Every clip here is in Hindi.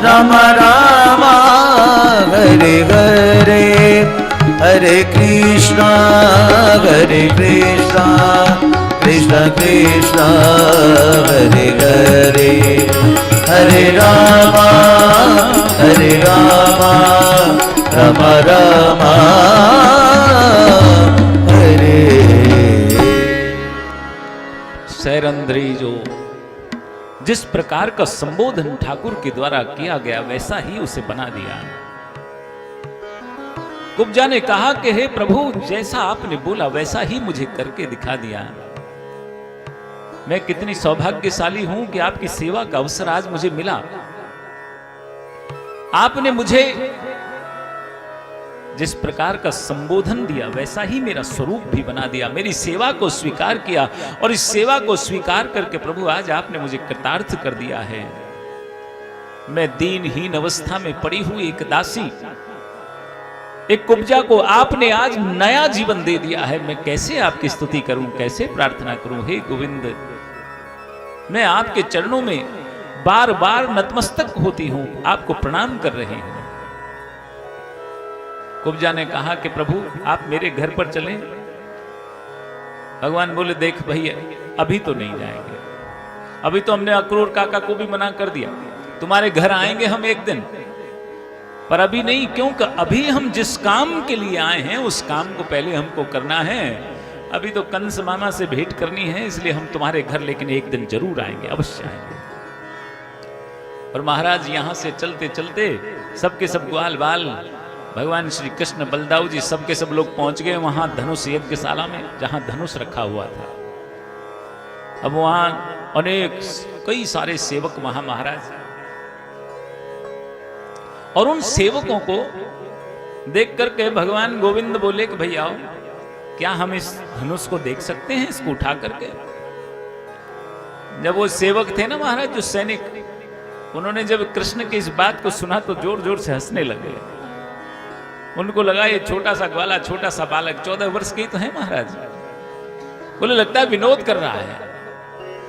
राम राम हरे हरे, हरे कृष्णा कृष्ण कृष्ण हरे हरे, हरे राम राम राम हरे। सैरंध्री जो जिस प्रकार का संबोधन ठाकुर के द्वारा किया गया वैसा ही उसे बना दिया। कुब्जा ने कहा कि हे प्रभु, जैसा आपने बोला वैसा ही मुझे करके दिखा दिया। मैं कितनी सौभाग्यशाली हूं कि आपकी सेवा का अवसर आज मुझे मिला। आपने मुझे जिस प्रकार का संबोधन दिया वैसा ही मेरा स्वरूप भी बना दिया, मेरी सेवा को स्वीकार किया, और इस सेवा को स्वीकार करके प्रभु आज आपने मुझे कृतार्थ कर दिया है। मैं दीनहीन अवस्था में पड़ी हुई एक दासी, एक कुब्जा को आपने आज नया जीवन दे दिया है। मैं कैसे आपकी स्तुति करूं, कैसे प्रार्थना करूं। हे गोविंद, मैं आपके चरणों में बार बार नतमस्तक होती हूं, आपको प्रणाम कर रही हूं। कुब्जा ने कहा कि प्रभु आप मेरे घर पर चलें। भगवान बोले देख भैया, अभी तो नहीं जाएंगे, अभी तो हमने अक्रूर काका को भी मना कर दिया। तुम्हारे घर आएंगे हम एक दिन, पर अभी नहीं, क्योंकि अभी हम जिस काम के लिए आए हैं उस काम को पहले हमको करना है। अभी तो कंस मामा से भेंट करनी है, इसलिए हम तुम्हारे घर लेकिन एक दिन जरूर आएंगे, अवश्य आएंगे। और महाराज यहां से चलते चलते सबके सब ग्वाल बाल, भगवान श्री कृष्ण, बलदाऊ जी, सबके सब लोग पहुंच गए वहां धनुष यज्ञशाला में, जहां धनुष रखा हुआ था। अब वहां अनेक कई सारे सेवक वहां महाराज, और उन सेवकों को देख करके भगवान गोविंद बोले कि भैया क्या हम इस धनुष को देख सकते हैं, इसको उठा करके। जब वो सेवक थे ना महाराज, जो सैनिक, उन्होंने जब कृष्ण की इस बात को सुना तो जोर जोर से हंसने लगे। उनको लगा ये छोटा सा ग्वाला, छोटा सा बालक, 14 वर्ष की तो है महाराज, बोले लगता है विनोद कर रहा है।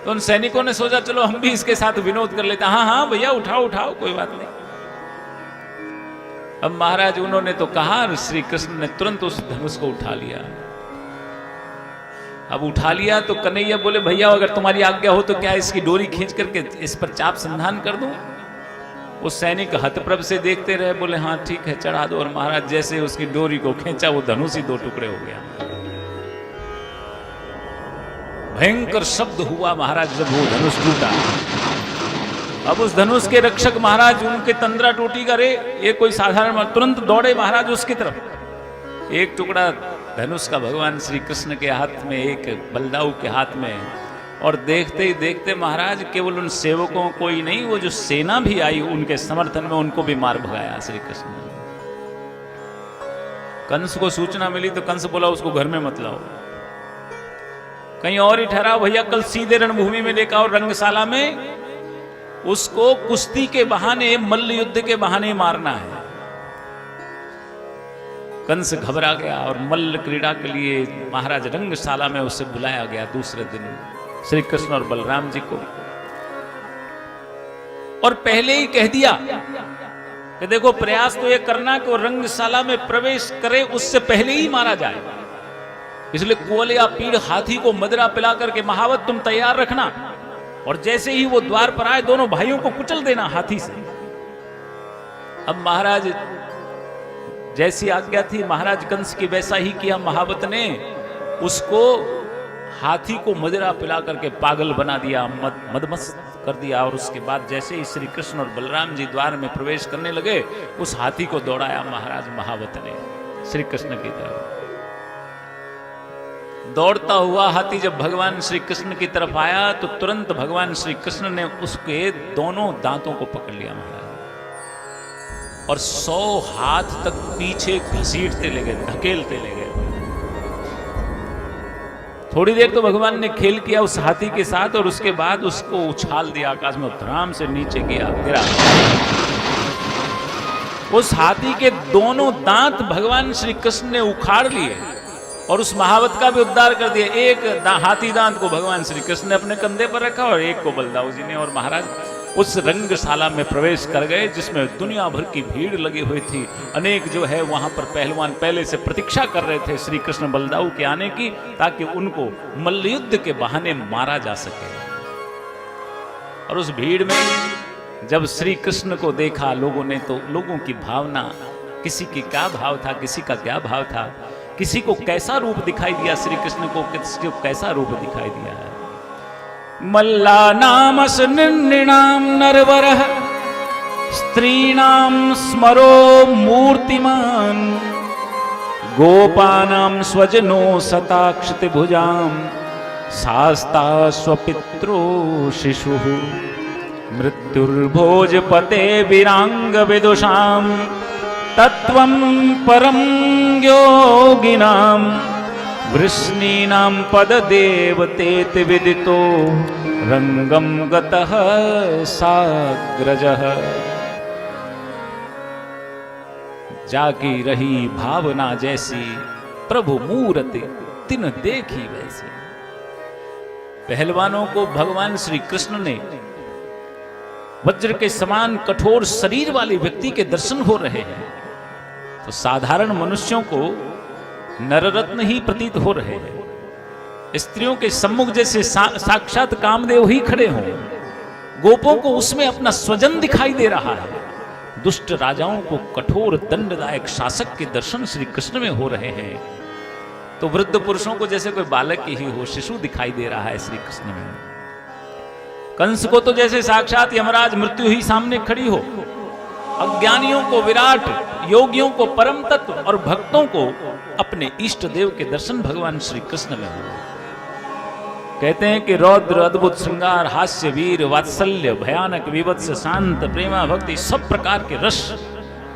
तो उन सैनिकों ने सोचा चलो हम भी इसके साथ विनोद कर लेते। हाँ हाँ भैया उठाओ उठाओ, कोई बात नहीं। अब महाराज उन्होंने तो कहा, श्री कृष्ण ने तुरंत उस धनुष को उठा लिया। अब उठा लिया तो कन्हैया बोले भैया अगर तुम्हारी आज्ञा हो तो क्या इसकी डोरी खींच करके इस पर चाप संधान कर दूं। वो सैनिक हतप्रभ से देखते रहे, बोले हाँ ठीक है चढ़ा दो। और महाराज जैसे उसकी डोरी को खींचा वो धनुष ही 2 टुकड़े हो गया। भयंकर शब्द हुआ महाराज जब वो धनुष टूटा। अब उस धनुष के रक्षक महाराज, उनके तंद्रा टूटी, करे ये कोई साधारण, तुरंत दौड़े महाराज उसकी तरफ। एक टुकड़ा धनुष का भगवान श्री कृष्ण के हाथ में, एक बलदाऊ के हाथ में, और देखते ही देखते महाराज केवल उन सेवकों को ही नहीं, वो जो सेना भी आई उनके समर्थन में, उनको भी मार भगाया श्री कृष्ण ने। कंस को सूचना मिली तो कंस बोला उसको घर में मत लाओ, कहीं और ही ठहराओ भैया, कल सीधे रणभूमि में लेकर आओ, रंगशाला में उसको कुश्ती के बहाने, मल्ल युद्ध के बहाने मारना है। कंस घबरा गया और मल्ल क्रीड़ा के लिए महाराज रंगशाला में उसे बुलाया गया दूसरे दिन, श्री कृष्ण और बलराम जी को। और पहले ही कह दिया कि देखो प्रयास तो ये करना कि वो रंगशाला में प्रवेश करे उससे पहले ही मारा जाए। इसलिए कुवल या पीड़ हाथी को मदिरा पिला करके महावत तुम तैयार रखना, और जैसे ही वो द्वार पर आए दोनों भाइयों को कुचल देना हाथी से। अब महाराज जैसी आज्ञा थी महाराज कंस की वैसा ही किया। महावत ने उसको हाथी को मदिरा पिला करके पागल बना दिया, मदमस्त कर दिया। और उसके बाद जैसे ही श्री कृष्ण और बलराम जी द्वार में प्रवेश करने लगे, उस हाथी को दौड़ाया महाराज महावत ने श्री कृष्ण की तरफ। दौड़ता हुआ हाथी जब भगवान श्री कृष्ण की तरफ आया तो तुरंत भगवान श्री कृष्ण ने उसके दोनों दांतों को पकड़ लिया महाराज, और 100 हाथ तक पीछे घसीटते ले गए, धकेलते ले गए। थोड़ी देर तो भगवान ने खेल किया उस हाथी के साथ, और उसके बाद उसको उछाल दिया आकाश में, धड़ाम से नीचे गिरा। उस हाथी के दोनों दांत भगवान श्री कृष्ण ने उखाड़ लिए और उस महावत का भी उद्धार कर दिया। एक हाथी दांत को भगवान श्री कृष्ण ने अपने कंधे पर रखा और एक को बलदाऊ जी ने। और महाराज उस रंगशाला में प्रवेश कर गए जिसमें दुनिया भर की भीड़ लगी हुई थी। अनेक जो है वहां पर पहलवान पहले से प्रतीक्षा कर रहे थे श्री कृष्ण बलदाऊ के आने की, ताकि उनको मल्लयुद्ध के बहाने मारा जा सके। और उस भीड़ में जब श्री कृष्ण को देखा लोगों ने, तो लोगों की भावना, किसी की क्या भाव था, किसी का क्या भाव था, किसी को कैसा रूप दिखाई दिया श्री कृष्ण को, किसी को कैसा रूप दिखाई दिया है। मल्लानामस निर्णिणाम नरवरः स्त्रीणाम स्मरो मूर्तिमान गोपानाम स्वजनो सताक्षति भुजाम शास्ता स्वपित्रो शिशुः मृत्युर्भोजपते विरांग विदुषाम तत्वं परम योगिनाम वृष्णीनां पददेवतेति विदितो रंगम गतः साग्रजः। जागी रही भावना जैसी प्रभु मूर्ति तिन देखी वैसी। पहलवानों को भगवान श्री कृष्ण ने वज्र के समान कठोर शरीर वाले व्यक्ति के दर्शन हो रहे हैं, तो साधारण मनुष्यों को नररत्न ही प्रतीत हो रहे हैं। स्त्रियों के सम्मुख जैसे साक्षात कामदेव ही खड़े हों, गोपों को उसमें अपना स्वजन दिखाई दे रहा है। दुष्ट राजाओं को कठोर दंडदायक शासक के दर्शन श्री कृष्ण में हो रहे हैं, तो वृद्ध पुरुषों को जैसे कोई बालक ही हो, शिशु दिखाई दे रहा है श्री कृष्ण में। कंस को तो जैसे साक्षात यमराज मृत्यु ही सामने खड़ी हो। अज्ञानियों को विराट, योगियों को परम तत्व और भक्तों को अपने इष्ट देव के दर्शन भगवान श्री कृष्ण में हुए। कहते हैं कि रौद्र, अद्भुत श्रृंगार, हास्य, वीर, वात्सल्य, भयानक, विवत्स, शांत, प्रेमा, भक्ति, सब प्रकार के रस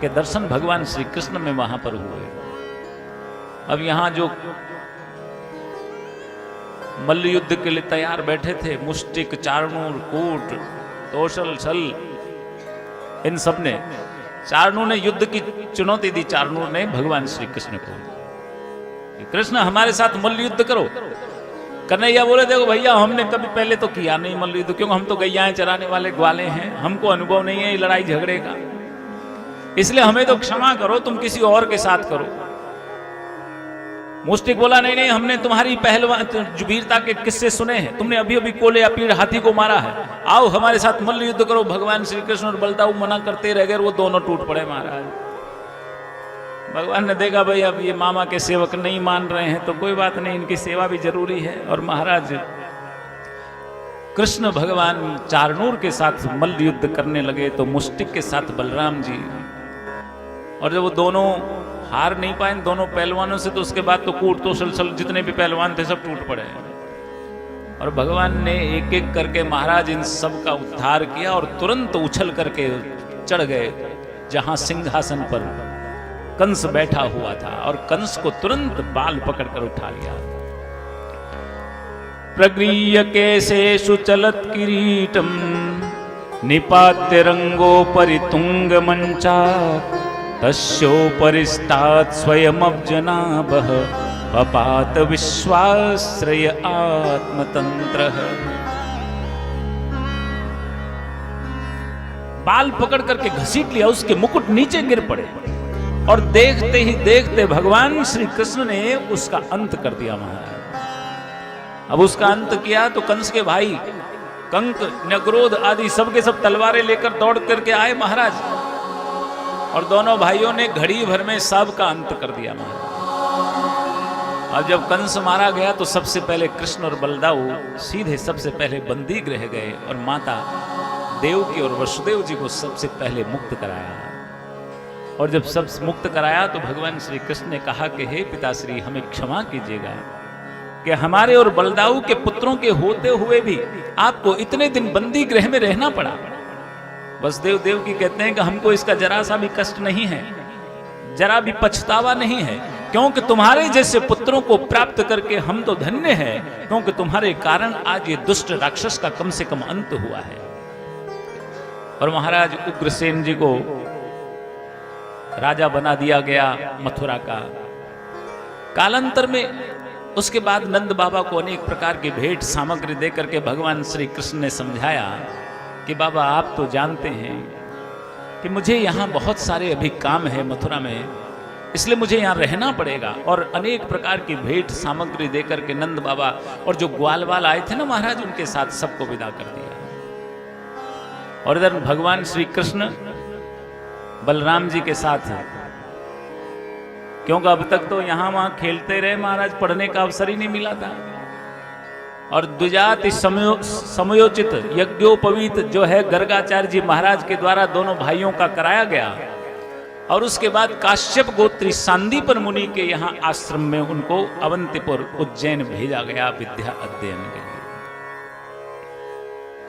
के दर्शन भगवान श्री कृष्ण में वहां पर हुए। अब यहां जो मल्ल युद्ध के लिए तैयार बैठे थे, मुष्टिक, चारणूर, कूट, तोशल, छल, इन सब ने, चारणूर ने युद्ध की चुनौती दी। चारणूर ने भगवान श्री कृष्ण को, कृष्ण हमारे साथ मल्ल युद्ध करो। कन्हैया बोले देखो भैया, हमने कभी पहले तो किया नहीं मल्ल युद्ध, क्योंकि हम तो गैयाएं चराने वाले ग्वाले हैं, हमको अनुभव नहीं है लड़ाई झगड़े का, इसलिए हमें तो क्षमा करो, तुम किसी और के साथ करो। मुष्टिक बोला नहीं नहीं, हमने तुम्हारी पहलवान वीरता के किस्से सुने हैं, तुमने अभी अभी कोले या पीड़ हाथी को मारा है, आओ हमारे साथ मल्ल युद्ध करो। भगवान श्री कृष्ण और बलदाऊ मना करते रह गए, वो दोनों टूट पड़े महाराज। भगवान ने देखा भाई अब ये मामा के सेवक नहीं मान रहे हैं, तो कोई बात नहीं, इनकी सेवा भी जरूरी है। और महाराज कृष्ण भगवान चारणूर के साथ मल्ल युद्ध करने लगे, तो मुष्टिक के साथ बलराम जी, और जब वो दोनों हार नहीं पाए दोनों पहलवानों से, तो उसके बाद तो कूट, तो सलसल जितने भी पहलवान थे सब टूट पड़े। और भगवान ने एक एक करके महाराज इन सब का उद्धार किया, और तुरंत उछल करके चढ़ गए जहां सिंहासन पर कंस बैठा हुआ था, और कंस को तुरंत बाल पकड़कर उठा लिया। प्रगृह्य केशेषु चलत किरीटम निपात्य रंगोपरि तुंग मंचा तस्योपरिष्टात् स्वयमब्जनाभः पपात विश्वाश्रय आत्मतंत्रः। बाल पकड़ करके घसीट लिया, उसके मुकुट नीचे गिर पड़े, और देखते ही देखते भगवान श्री कृष्ण ने उसका अंत कर दिया महाराज। अब उसका अंत किया तो कंस के भाई कंक, नगरोध आदि सबके सब तलवारें लेकर दौड़ करके आए महाराज, और दोनों भाइयों ने घड़ी भर में सबका अंत कर दिया महाराज। अब जब कंस मारा गया तो सबसे पहले कृष्ण और बलदाऊ सीधे सबसे पहले बंदी गृह गए, और माता देवकी और वसुदेव जी को सबसे पहले मुक्त कराया। और जब सब मुक्त कराया तो भगवान श्री कृष्ण ने कहा कि हे पिताश्री, हमें क्षमा कीजिएगा कि हमारे और बलदाऊ के पुत्रों के होते हुए भी आपको इतने दिन बंदी गृह में रहना पड़ा। वसुदेव देवकी कहते हैं कि हमको इसका जरा सा भी कष्ट नहीं है, जरा भी पछतावा नहीं है, क्योंकि तुम्हारे जैसे पुत्रों को प्राप्त करके हम तो धन्य हैं, क्योंकि तुम्हारे कारण आज ये दुष्ट राक्षस का कम से कम अंत हुआ है। और महाराज उग्रसेन जी को राजा बना दिया गया मथुरा का। कालांतर में उसके बाद नंद बाबा को अनेक प्रकार की भेंट सामग्री देकर के भगवान श्री कृष्ण ने समझाया कि बाबा आप तो जानते हैं कि मुझे यहाँ बहुत सारे अभी काम है मथुरा में, इसलिए मुझे यहाँ रहना पड़ेगा। और अनेक प्रकार की भेंट सामग्री देकर के नंद बाबा और जो ग्वालवाल आए थे ना महाराज, उनके साथ सबको विदा कर दिया। और इधर भगवान श्री कृष्ण बलराम जी के साथ हैं, क्योंकि अब तक तो यहाँ वहाँ खेलते रहे महाराज, पढ़ने का अवसर ही नहीं मिला था। और द्विजाति समयोचित यज्ञोपवीत जो है गर्गाचार्य जी महाराज के द्वारा दोनों भाइयों का कराया गया। और उसके बाद काश्यप गोत्री सांदीपन मुनि के यहाँ आश्रम में उनको अवंतीपुर उज्जैन भेजा गया विद्या अध्ययन के लिए।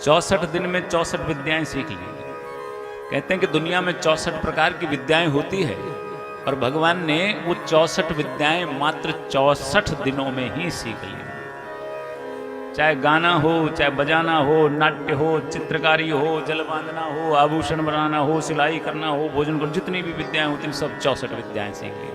64 दिन में 64 विद्याएं सीख ली। कहते हैं कि दुनिया में 64 प्रकार की विद्याएं होती है, और भगवान ने वो 64 विद्याएं मात्र 64 दिनों में ही सीख ली। चाहे गाना हो, चाहे बजाना हो, नाट्य हो, चित्रकारी हो, जल बांधना हो, आभूषण बनाना हो, सिलाई करना हो, भोजन करना, जितनी भी विद्याएं होती सब 64 विद्याएं सीख ली।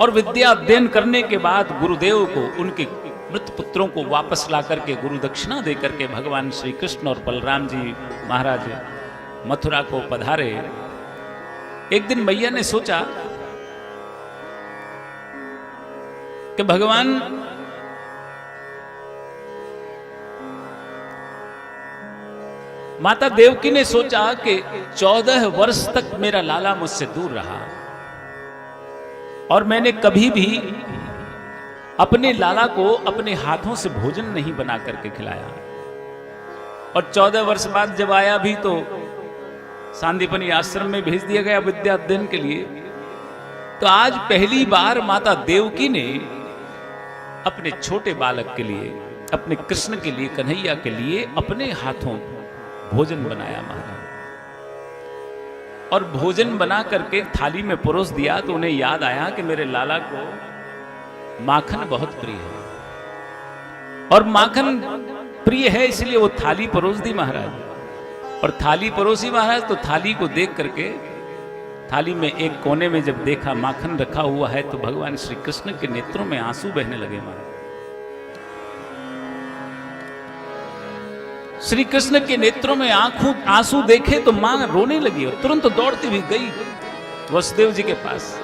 और विद्या अध्ययन करने के बाद गुरुदेव को उनके मृत पुत्रों को वापस ला करके गुरु दक्षिणा दे करके भगवान श्री कृष्ण और बलराम जी महाराज मथुरा को पधारे। एक दिन मैया ने सोचा कि भगवान माता देवकी ने सोचा कि 14 वर्ष तक मेरा लाला मुझसे दूर रहा और मैंने कभी भी अपने लाला को अपने हाथों से भोजन नहीं बना करके खिलाया। और 14 वर्ष बाद जब आया भी तो सांदीपनी आश्रम में भेज दिया गया विद्या अध्ययन के लिए। तो आज पहली बार माता देवकी ने अपने छोटे बालक के लिए, अपने कृष्ण के लिए, कन्हैया के लिए अपने हाथों भोजन बनाया महाराज। और भोजन बना करके थाली में परोस दिया तो उन्हें याद आया कि मेरे लाला को माखन बहुत प्रिय है, और माखन प्रिय है इसलिए वो थाली परोस दी महाराज। और थाली परोसी महाराज तो थाली को देख करके थाली में एक कोने में जब देखा माखन रखा हुआ है तो भगवान श्री कृष्ण के नेत्रों में आंसू बहने लगे महाराज। श्री कृष्ण के नेत्रों में आंसू देखे तो मां रोने लगी और तुरंत दौड़ती हुई गई वसुदेव जी के पास।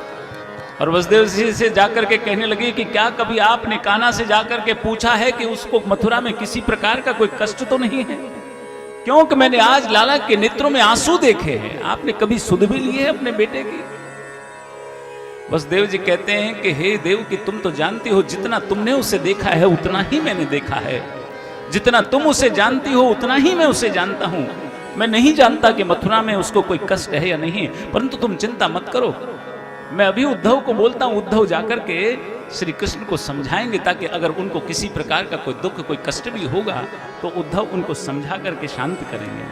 और वसुदेव जी से जाकर के कहने लगी कि क्या कभी आपने कान्हा से जाकर के पूछा है कि उसको मथुरा में किसी प्रकार का कोई कष्ट तो नहीं है? क्योंकि मैंने आज लाला के नेत्रों में आंसू देखे हैं। आपने कभी सुध भी ली है अपने बेटे की? वसुदेव जी कहते हैं कि हे देव कि तुम तो जानती हो जितना तुमने उसे देखा है उतना ही मैंने देखा है, जितना तुम उसे जानती हो उतना ही मैं उसे जानता हूं। मैं नहीं जानता कि मथुरा में उसको कोई कष्ट है या नहीं, परंतु तुम चिंता मत करो। मैं अभी उद्धव को बोलता हूं, उद्धव जाकर के श्री कृष्ण को समझाएंगे ताकि अगर उनको किसी प्रकार का कोई दुख, कोई कष्ट भी होगा तो उद्धव उनको समझा करके शांत करेंगे।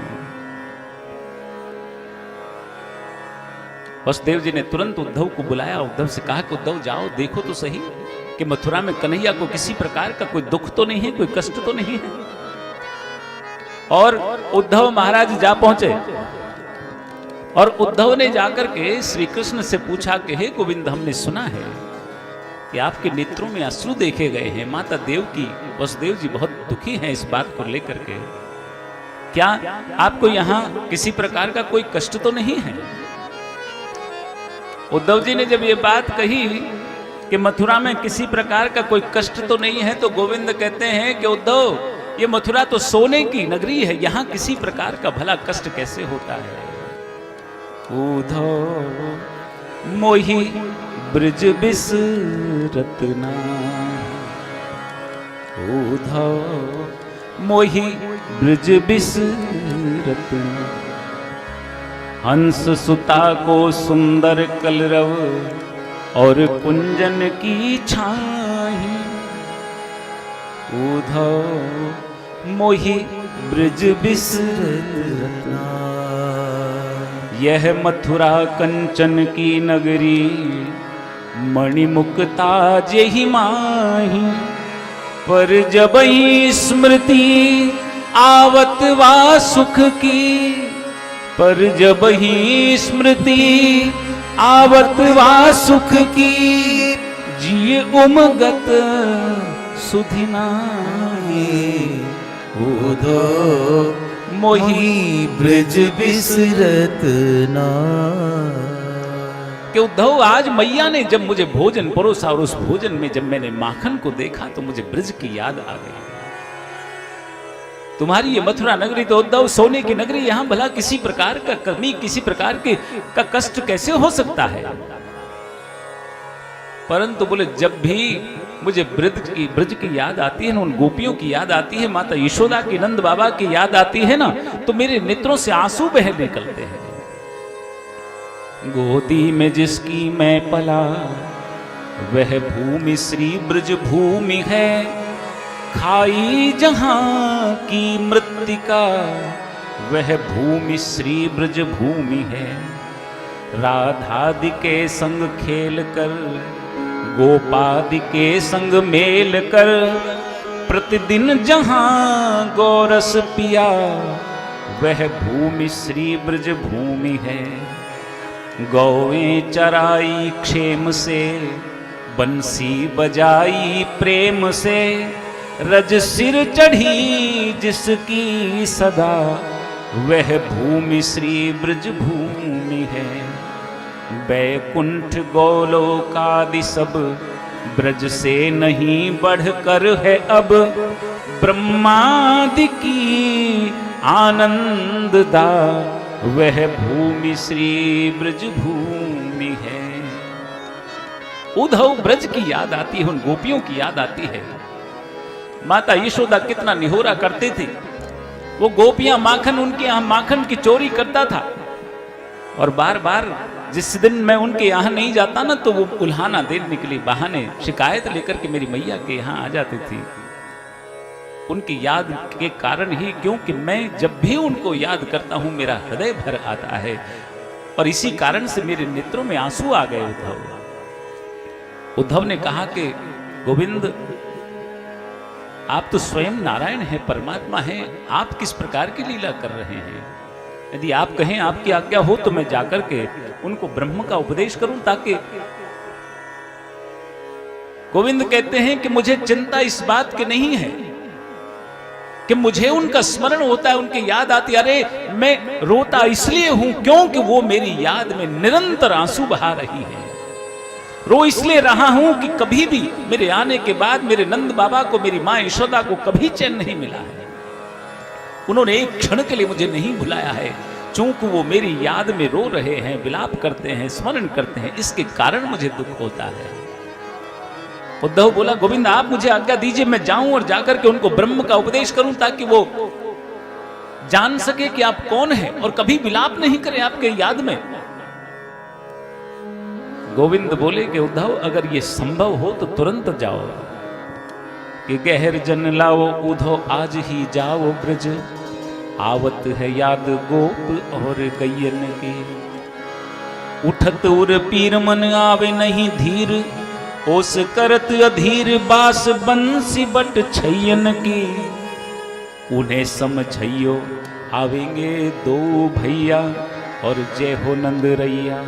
वसुदेव जी ने तुरंत उद्धव को बुलाया, उद्धव से कहा कि उद्धव जाओ देखो तो सही कि मथुरा में कन्हैया को किसी प्रकार का कोई दुख तो नहीं है, कोई कष्ट तो नहीं है। और उद्धव महाराज जा पहुंचे और उद्धव ने जाकर के श्री कृष्ण से पूछा कि हे गोविंद, हमने सुना है कि आपके नेत्रों में अश्रु देखे गए हैं। माता देवकी, वसुदेव जी बहुत दुखी हैं इस बात को लेकर के। क्या आपको यहाँ किसी प्रकार का कोई कष्ट तो नहीं है? उद्धव जी ने जब ये बात कही कि मथुरा में किसी प्रकार का कोई कष्ट तो नहीं है, तो गोविंद कहते हैं कि उद्धव, ये मथुरा तो सोने की नगरी है, यहाँ किसी प्रकार का भला कष्ट कैसे होता है? उद्धव मोहि ब्रज बिसरत नाही, उद्धव मोहि ब्रज बिसरत नाही। हंस सुता को सुंदर कलरव और कुंजन की छाही, उद्धव मोहि ब्रज बिसरत नाही। यह मथुरा कंचन की नगरी, मणिमुक्ता जेहि माही। पर जब ही स्मृति आवत वा सुख की, पर जब ही स्मृति आवत वा सुख की, जिय उमगत सुधि नाही, उधो मोही ब्रज बिसरत ना। कि उद्धव आज मैया ने जब मुझे भोजन परोसा और उस भोजन में जब मैंने माखन को देखा तो मुझे ब्रज की याद आ गई। तुम्हारी ये मथुरा नगरी तो उद्धव सोने की नगरी, यहां भला किसी प्रकार का कमी, किसी प्रकार के का कष्ट कैसे हो सकता है? परंतु बोले जब भी मुझे ब्रज की याद आती है ना, उन गोपियों की याद आती है, माता यशोदा की, नंद बाबा की याद आती है ना, तो मेरे नेत्रों से आंसू बह निकलते हैं। गोदी में जिसकी मैं पला वह भूमि श्री ब्रज भूमि है, खाई जहां की मृत्तिका वह भूमि श्री ब्रज भूमि है। राधादि के संग खेल कर, गोपादि के संग मेल कर, प्रतिदिन जहां गोरस पिया वह भूमि श्री ब्रज भूमि है। गौएं चराई क्षेम से, बंसी बजाई प्रेम से, रज सिर चढ़ी जिसकी सदा वह भूमि श्री ब्रज भूमि है। बैकुंठ गोलोकादि सब ब्रज से नहीं बढ़कर है अब, ब्रह्मादि की आनंददा वह भूमि श्री ब्रज भूमि है। उद्धव ब्रज की याद आती है, उन गोपियों की याद आती है। माता यशोदा कितना निहोरा करते थे, वो गोपियां माखन, उनके यहां माखन की चोरी करता था, और बार बार जिस दिन मैं उनके यहाँ नहीं जाता ना तो वो उल्हाना देने के लिए बहाने, शिकायत लेकर के मेरी मैया के यहाँ आ जाती थी। उनकी याद के कारण ही, क्योंकि मैं जब भी उनको याद करता हूं मेरा हृदय भर आता है, और इसी कारण से मेरे नेत्रों में आंसू आ गए। उद्धव ने कहा कि गोविंद, आप तो स्वयं नारायण हैं, परमात्मा हैं, आप किस प्रकार की लीला कर रहे हैं? यदि आप कहें, आपकी आज्ञा हो तो मैं जाकर के उनको ब्रह्म का उपदेश करूं, ताकि गोविंद कहते हैं कि मुझे चिंता इस बात की नहीं है कि मुझे उनका स्मरण होता है, उनकी याद आती है। अरे मैं रोता इसलिए हूं क्योंकि वो मेरी याद में निरंतर आंसू बहा रही है। रो इसलिए रहा हूं कि कभी भी मेरे आने के बाद मेरे नंद बाबा को, मेरी मां यशोदा को कभी चैन नहीं मिला है। उन्होंने एक क्षण के लिए मुझे नहीं भुलाया है, चूंकि वो मेरी याद में रो रहे हैं, विलाप करते हैं, स्मरण करते हैं, इसके कारण मुझे दुख होता है। उद्धव बोला, गोविंद आप मुझे आज्ञा दीजिए, मैं जाऊं और जाकर के उनको ब्रह्म का उपदेश करूं, ताकि वो जान सके कि आप कौन हैं और कभी विलाप नहीं करें आपके याद में। गोविंद बोले कि उद्धव, अगर ये संभव हो तो तुरंत जाओ, कि गहर जन लाओ उद्धव आज ही जाओ ब्रज, आवत है याद गोप और गैयन की। उठत उर पीर मन आवे नहीं धीर, ओस करत अधीर बास बंसी बट छैयन की। उन्हें समझइयो आवेंगे दो भैया, और जय हो नंद रैया।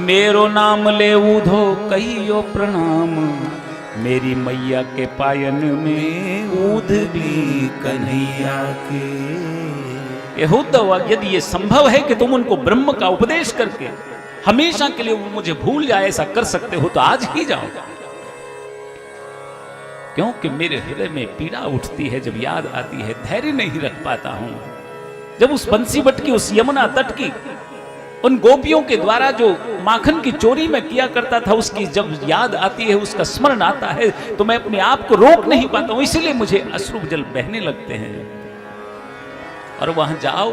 मेरो नाम ले उधो कहियो प्रणाम, मेरी मैया के पायन में ऊध भी कन्हैया के। उद्धव, यदि ये संभव है कि तुम उनको ब्रह्म का उपदेश करके हमेशा के लिए वो मुझे भूल जाए, ऐसा कर सकते हो तो आज ही जाओ, क्योंकि मेरे हृदय में पीड़ा उठती है जब याद आती है, धैर्य नहीं रख पाता हूं। जब उस बंसी बट की, उस यमुना तट की, उन गोपियों के द्वारा जो माखन की चोरी में किया करता था, उसकी जब याद आती है, उसका स्मरण आता है, तो मैं अपने आप को रोक नहीं पाता हूं, इसलिए मुझे अश्रु जल बहने लगते हैं। और वहां जाओ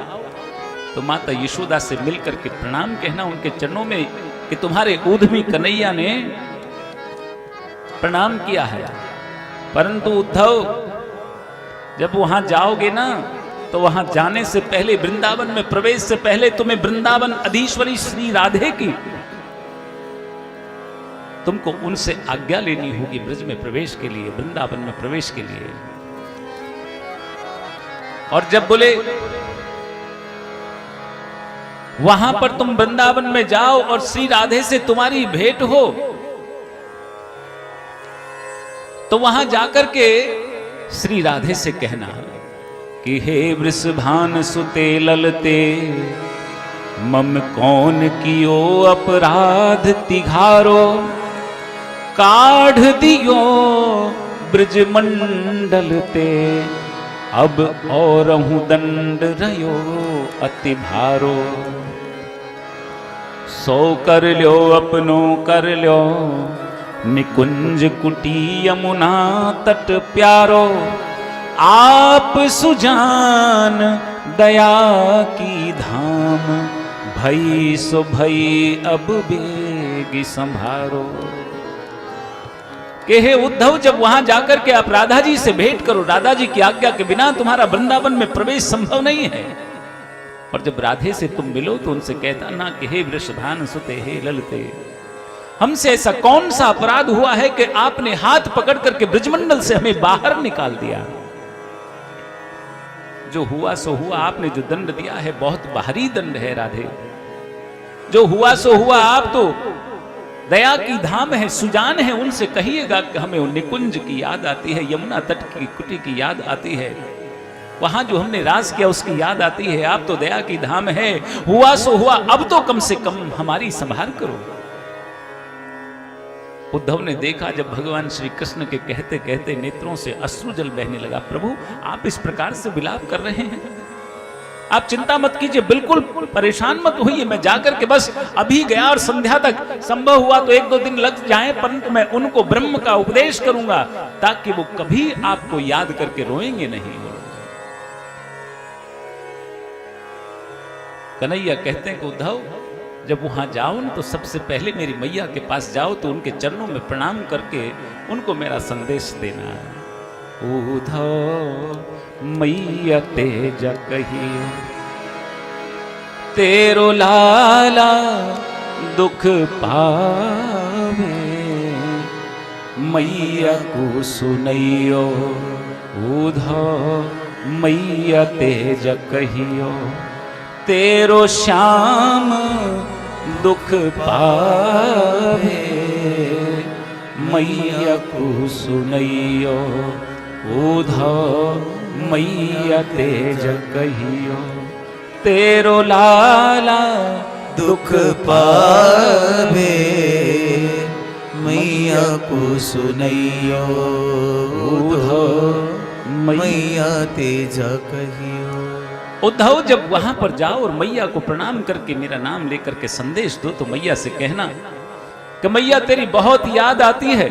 तो माता यशोदा से मिलकर के प्रणाम कहना उनके चरणों में कि तुम्हारे ऊधमी कन्हैया ने प्रणाम किया है। परंतु उद्धव, जब वहां जाओगे ना, तो वहां जाने से पहले, वृंदावन में प्रवेश से पहले, तुम्हें वृंदावन अधीश्वरी श्री राधे की, तुमको उनसे आज्ञा लेनी होगी ब्रज में प्रवेश के लिए, वृंदावन में प्रवेश के लिए। और जब बोले वहां पर तुम वृंदावन में जाओ और श्री राधे से तुम्हारी भेंट हो, तो वहां जाकर के श्री राधे से कहना कि हे वृषभान सुते ललते, मम कौन कियो अपराध तिघारो, काढ़ दियो ब्रज मंडल ते, अब औरहु दंड रयो अति भारो। सो कर ल्यो अपनो कर ल्यो, निकुंज कुटी यमुना तट प्यारो, आप सुजान दया की धाम, भई सो भई अब बेगी संभारो। कि हे उद्धव, जब वहां जाकर के आप राधा जी से भेंट करो, राधा जी की आज्ञा के बिना तुम्हारा वृंदावन में प्रवेश संभव नहीं है। और जब राधे से तुम मिलो तो उनसे कहता ना कि हे वृषभान सुते हे ललते, हमसे ऐसा कौन सा अपराध हुआ है कि आपने हाथ पकड़ करके ब्रजमंडल से हमें बाहर निकाल दिया। जो हुआ सो हुआ, आपने जो दंड दिया है बहुत भारी दंड है राधे। जो हुआ सो हुआ, आप तो दया की धाम है, सुजान है, उनसे कहिएगा कि हमें निकुंज की याद आती है, यमुना तट की कुटी की याद आती है, वहां जो हमने राज किया उसकी याद आती है। आप तो दया की धाम है, हुआ सो हुआ, अब तो कम से कम हमारी संभाल करो। उद्धव ने देखा जब भगवान श्री कृष्ण के कहते कहते नेत्रों से अश्रु जल बहने लगा। प्रभु, आप इस प्रकार से विलाप कर रहे हैं, आप चिंता मत कीजिए, बिल्कुल परेशान मत होइए। मैं जाकर के बस अभी गया और संध्या तक संभव हुआ तो 1-2 दिन लग जाएं, परंतु मैं उनको ब्रह्म का उपदेश करूंगा ताकि वो कभी आपको याद करके रोएंगे नहीं। कन्हैया कहते हैं कि उद्धव, जब वहां जाओ न तो सबसे पहले मेरी मैया के पास जाओ तो उनके चरणों में प्रणाम करके उनको मेरा संदेश देना। उद्धव मैया तेज कहियो, तेरो लाला दुख पावे, मैया को सुनैयो। उद्धव मैया तेज कहियो, तेरो श्याम दुख पावे, मैया को सुनैयो। उद्धव मैया तेज कहियो, तेरो लाला दुख पावे, मैया को सुनैयो। उद्धव मैया तेज कहियो। उद्धव, जब वहां पर जाओ और मैया को प्रणाम करके मेरा नाम लेकर के संदेश दो तो मैया से कहना कि मैया तेरी बहुत याद आती है,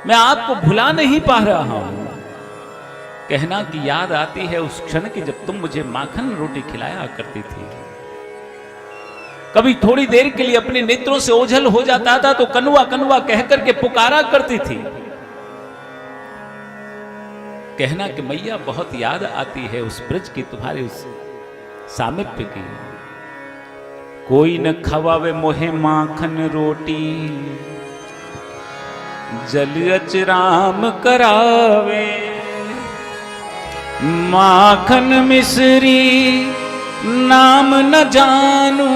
मैं आपको भुला नहीं पा रहा हूं। कहना कि याद आती है उस क्षण की जब तुम मुझे माखन रोटी खिलाया करती थी। कभी थोड़ी देर के लिए अपने नेत्रों से ओझल हो जाता था तो कनुआ कनुआ कहकर के पुकारा करती थी। कहना कि मैया बहुत याद आती है उस ब्रज की, तुम्हारे उस सामिप्य की। कोई न खवावे मोहे माखन रोटी, जल अचराम करावे। माखन मिश्री नाम न जानू,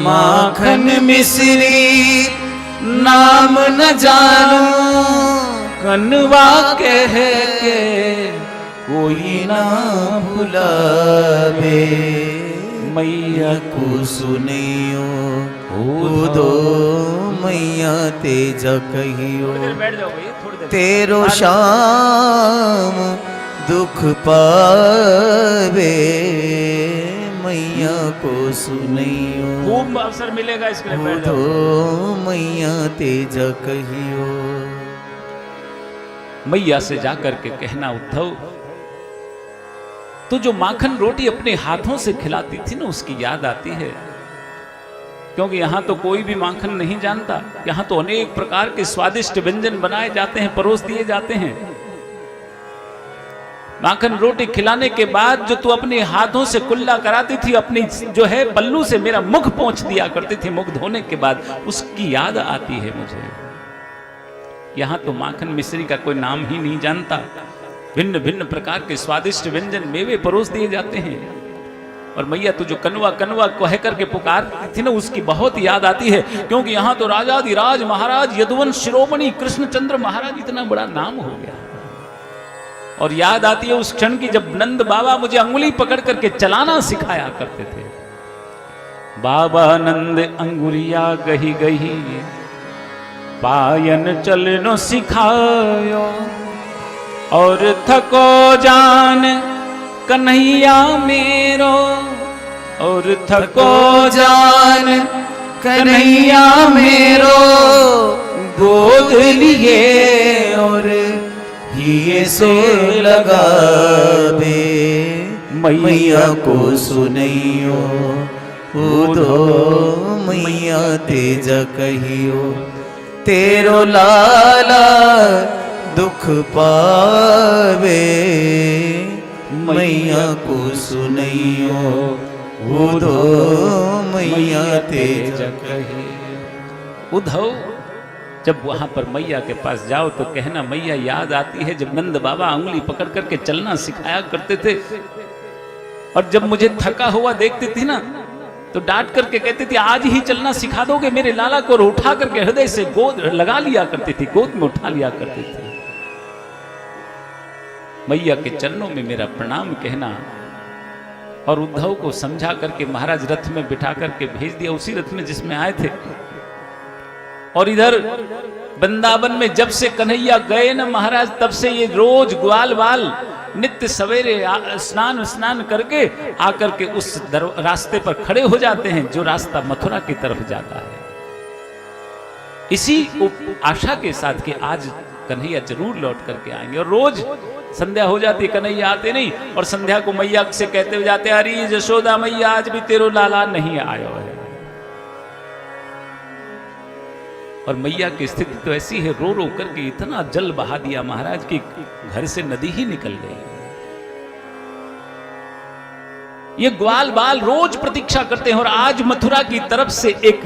माखन मिश्री नाम न जानू। कनवा कह के कोई ना भुलावे, मैया को सुनियो। दो मैया तेज कहियो, बैठ जाओ भाई थोड़ी देर। तेरो शाम दुख पावे, मैया को सुनियो। खूब अवसर मिलेगा इसके लिए, बैठ जाओ। दो मैया तेज कहियो। मैया से जाकर के कहना उद्धव, तो जो माखन रोटी अपने हाथों से खिलाती थी ना उसकी याद आती है। क्योंकि यहां तो कोई भी माखन नहीं जानता, यहां तो अनेक प्रकार के स्वादिष्ट व्यंजन बनाए जाते हैं, परोस दिए जाते हैं। माखन रोटी खिलाने के बाद जो तू अपने हाथों से कुल्ला कराती थी, अपनी जो है पल्लू से मेरा मुख पोंछ दिया करती थी मुख धोने के बाद, उसकी याद आती है मुझे। यहां तो माखन मिश्री का कोई नाम ही नहीं जानता। भिन्न भिन्न प्रकार के स्वादिष्ट व्यंजन मेवे परोस दिए जाते हैं। और मैया तो जो कनवा कनवा कह करके पुकारती थी ना उसकी बहुत याद आती है। क्योंकि यहां तो राजाधिराज महाराज यदुवंश शिरोमणि कृष्णचंद्र महाराज इतना बड़ा नाम हो गया। और याद आती है उस क्षण की जब नंद बाबा मुझे अंगुली पकड़ करके चलाना सिखाया करते थे। बाबा नंद अंगुलिया गही गही पायन चलनो सिखायो, और थको जान कन्हैया मेरो, और थको जान कन्हैया मेरो, गोद लिए और ये सो लगावे, मैया को सुनैयो उदो मैया तेज कहियो, तेरो लाला दुख पावे, मैया को सुनैयो उदो मैया तेज कहियो। उद्धव जब वहां पर मैया के पास जाओ तो कहना मैया याद आती है जब नंद बाबा उंगली पकड़ करके चलना सिखाया करते थे, और जब मुझे थका हुआ देखती थी ना तो डांट करके कहती थी आज ही चलना सिखा दोगे मेरे लाला को, और उठा करके हृदय से गोद लगा लिया करती थी, गोद में उठा लिया करती थी। मैया के चरणों में मेरा प्रणाम कहना। और उद्धव को समझा करके महाराज रथ में बिठा करके भेज दिया, उसी रथ में जिसमें आए थे। और इधर वृंदावन में जब से कन्हैया गए न महाराज, तब से ये रोज ग्वाल बाल नित्य सवेरे स्नान करके आकर के उस रास्ते पर खड़े हो जाते हैं जो रास्ता मथुरा की तरफ जाता है। इसी आशा के साथ कि आज कन्हैया जरूर लौट करके आएंगे। और रोज संध्या हो जाती, कन्हैया आते नहीं, और संध्या को मैया से कहते हुए जाते, अरे यशोदा मैया आज भी तेरो लाला नहीं आयो है। और मैया की स्थिति तो ऐसी है, रो रो करके इतना जल बहा दिया महाराज की घर से नदी ही निकल गई। ये ग्वाल बाल रोज प्रतीक्षा करते हैं। और आज मथुरा की तरफ से एक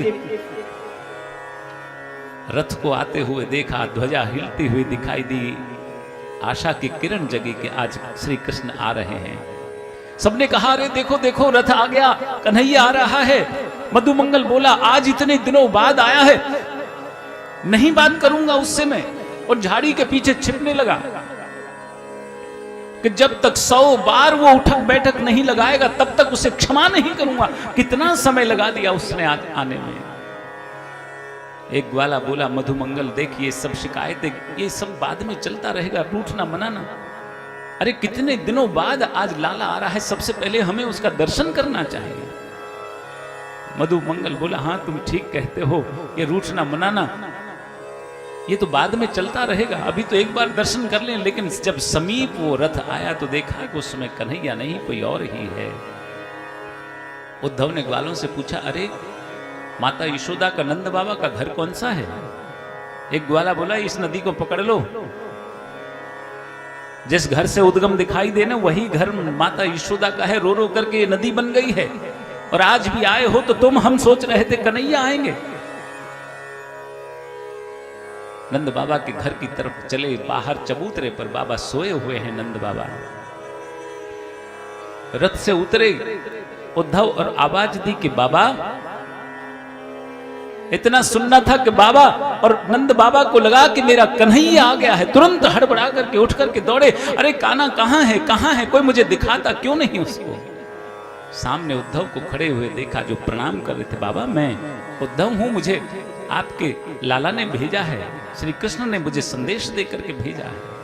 रथ को आते हुए देखा, ध्वजा हिलती हुई दिखाई दी, आशा की किरण जगी कि आज श्री कृष्ण आ रहे हैं। सबने कहा अरे देखो देखो रथ आ गया, कन्हैया आ रहा है। मधुमंगल बोला आज इतने दिनों बाद आया है, नहीं बात करूंगा उससे मैं। और झाड़ी के पीछे छिपने लगा कि जब तक 100 बार वो उठक बैठक नहीं लगाएगा तब तक उसे क्षमा नहीं करूंगा। कितना समय लगा दिया उसने आने में। एक ग्वाला बोला मधुमंगल देख ये सब शिकायतें ये सब बाद में चलता रहेगा, रूठना मनाना। अरे कितने दिनों बाद आज लाला आ रहा है, सबसे पहले हमें उसका दर्शन करना चाहिए। मधुमंगल बोला हाँ तुम ठीक कहते हो, ये रूठना मनाना ये तो बाद में चलता रहेगा, अभी तो एक बार दर्शन कर लें। लेकिन जब समीप वो रथ आया तो देखा कि उसमें कन्हैया नहीं कोई और ही है। उद्धव ने ग्वालों से पूछा अरे माता यशोदा का नंद बाबा का घर कौन सा है? एक ग्वाला बोला इस नदी को पकड़ लो, जिस घर से उद्गम दिखाई देना वही घर माता यशोदा का है। रो रो करके नदी बन गई है। और आज भी आए हो तो तुम, हम सोच रहे थे कन्हैया आएंगे। नंद बाबा के घर की तरफ चले, बाहर चबूतरे पर बाबा सोए हुए हैं। नंद बाबा रथ से उतरे उद्धव और आवाज दी कि बाबा, इतना सुनना था कि बाबा, और नंद बाबा को लगा कि मेरा कन्हैया आ गया है। तुरंत हड़बड़ा करके उठ करके दौड़े, अरे कान्हा कहाँ है, कहाँ है, कोई मुझे दिखाता क्यों नहीं उसको। सामने उद्धव को खड़े हुए देखा जो प्रणाम कर रहे थे। बाबा मैं उद्धव हूं, मुझे आपके लाला ने भेजा है, श्री कृष्ण ने मुझे संदेश दे करके भेजा है।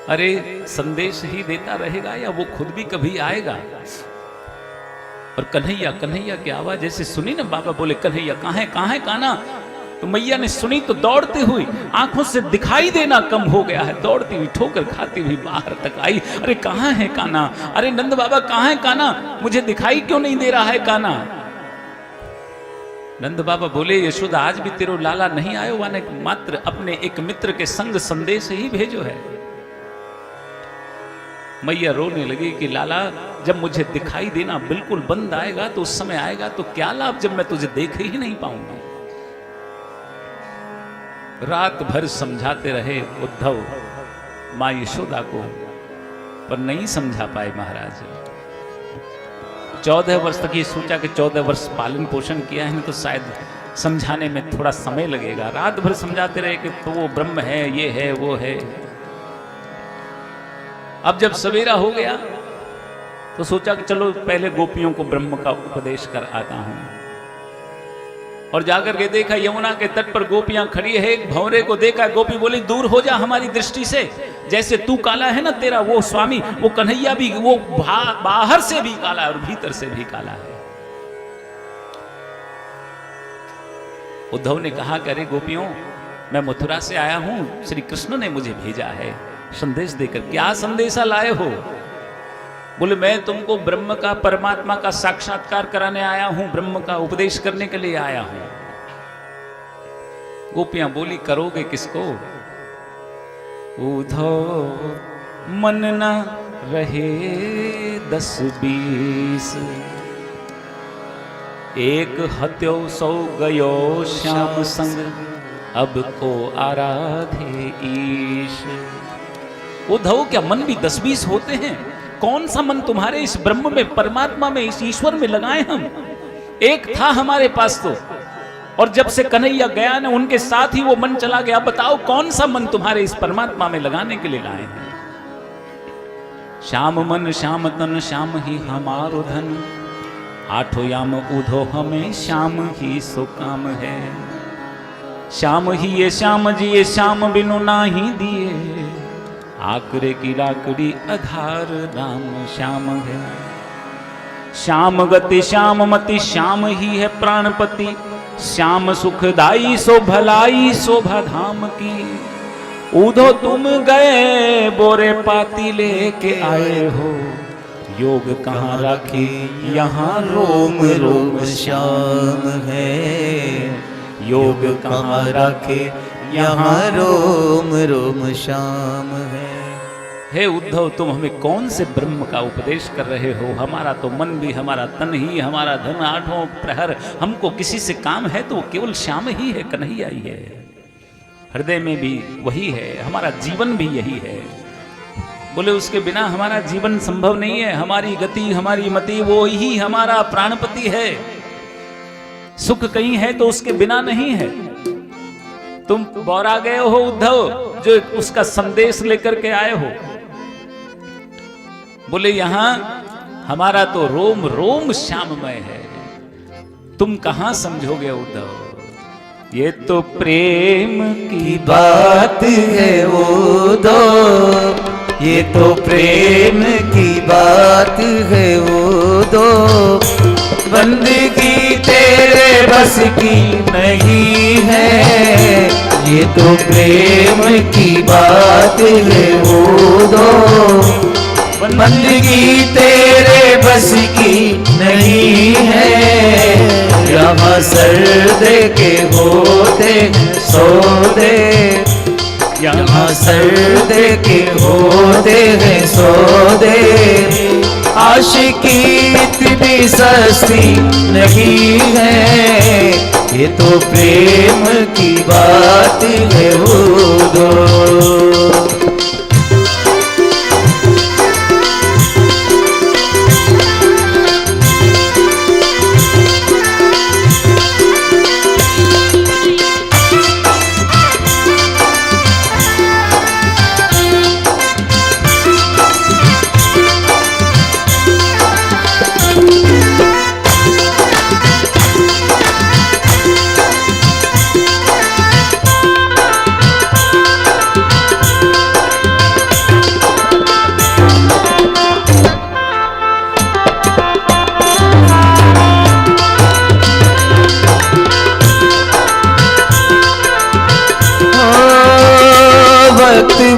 अरे संदेश ही देता रहेगा या वो खुद भी कभी आएगा? और कन्हैया कन्हैया की आवाज ऐसे सुनी ना, बाबा बोले कन्हैया कहाँ है, कहाँ है कान्हा? तो मैया ने सुनी तो दौड़ती हुई, आंखों से दिखाई देना कम हो गया है, दौड़ती हुई ठोकर खाती हुई बाहर तक आई। अरे कहाँ है कान्हा? अरे नंद बाबा कहाँ है कान्हा? मुझे दिखाई क्यों नहीं दे रहा है कान्हा? नंद बाबा बोले यशोदा आज भी तेरो लाला नहीं आयो, वाने मात्र अपने एक मित्र के संग संदेश ही भेजो है। मैया रोने लगी कि लाला जब मुझे दिखाई देना बिल्कुल बंद आएगा तो उस समय आएगा तो क्या लाभ जब मैं तुझे देख ही नहीं पाऊंगा। रात भर समझाते रहे उद्धव मां यशोदा को, पर नहीं समझा पाए महाराज। 14 वर्ष तक ये सोचा कि 14 वर्ष पालन पोषण किया है ना तो शायद समझाने में थोड़ा समय लगेगा। रात भर समझाते रहे कि तो वो ब्रह्म है, ये है, वो है। अब जब सवेरा हो गया तो सोचा कि चलो पहले गोपियों को ब्रह्म का उपदेश कर आता हूं। और जाकर के देखा यमुना के तट पर गोपियां खड़ी है, एक भंवरे को देखा, गोपी बोली दूर हो जा हमारी दृष्टि से, जैसे तू काला है ना, तेरा वो स्वामी वो कन्हैया भी वो बाहर से भी काला है और भीतर से भी काला है। उद्धव ने कहा कि अरे गोपियों, मैं मथुरा से आया हूं, श्री कृष्ण ने मुझे भेजा है संदेश देकर। क्या संदेशा लाए हो? बोले मैं तुमको ब्रह्म का, परमात्मा का साक्षात्कार कराने आया हूं, ब्रह्म का उपदेश करने के लिए आया हूं। गोपियां बोली करोगे किसको? उद्धव मन न रहे 10-20, एक हत्यो 100 गयो श्याम संग, अब को आराधे ईश। उद्धव क्या मन भी 10-20 होते हैं? कौन सा मन तुम्हारे इस ब्रह्म में, परमात्मा में, इस ईश्वर में लगाए हम? एक था हमारे पास तो, और जब से कन्हैया गया ना उनके साथ ही वो मन चला गया। बताओ कौन सा मन तुम्हारे इस परमात्मा में लगाने के लिए लाए हैं? श्याम मन श्याम तन श्याम ही हमारो धन, आठो याम उधो हमें श्याम ही सो काम है। श्याम ही ये श्याम जी ये श्याम बिनु नाही दिए, आकरे की लाकड़ी आधार राम श्याम है। श्याम गति श्याम मति श्याम ही है प्राणपति, श्याम सुखदाई सो भलाई शोभा धाम की। उधो तुम गए बोरे पाती लेके आए हो, योग कहाँ राखी यहाँ रोम रोम श्याम है। योग कहाँ राखे यहाँ रोम रोम श्याम है। हे उद्धव, तुम हमें कौन से ब्रह्म का उपदेश कर रहे हो? हमारा तो मन भी, हमारा तन ही, हमारा धन, आठों प्रहर हमको किसी से काम है तो केवल श्याम ही है, कन्हैया ही है। हृदय में भी वही है, हमारा जीवन भी यही है। बोले उसके बिना हमारा जीवन संभव नहीं है। हमारी गति हमारी मति वो ही हमारा प्राणपति है। सुख कहीं है तो उसके बिना नहीं है। तुम बौरा गए हो उद्धव, जो उसका संदेश लेकर के आए हो। बोले यहां हमारा तो रोम रोम श्याममय है, तुम कहां समझोगे उद्धव? ये तो प्रेम की बात है उद्धव, ये तो प्रेम की बात है उद्धव। बंदगी तेरे बस की नहीं है, ये तो प्रेम की बात है उद्धव। बंदगी तेरे बस की नहीं है, यहाँ सर्द के होते सौदे, यहाँ सर्द के होते हैं सौदे। आशिकी इतनी सस्ती नहीं है, ये तो प्रेम की बात है उद्धव।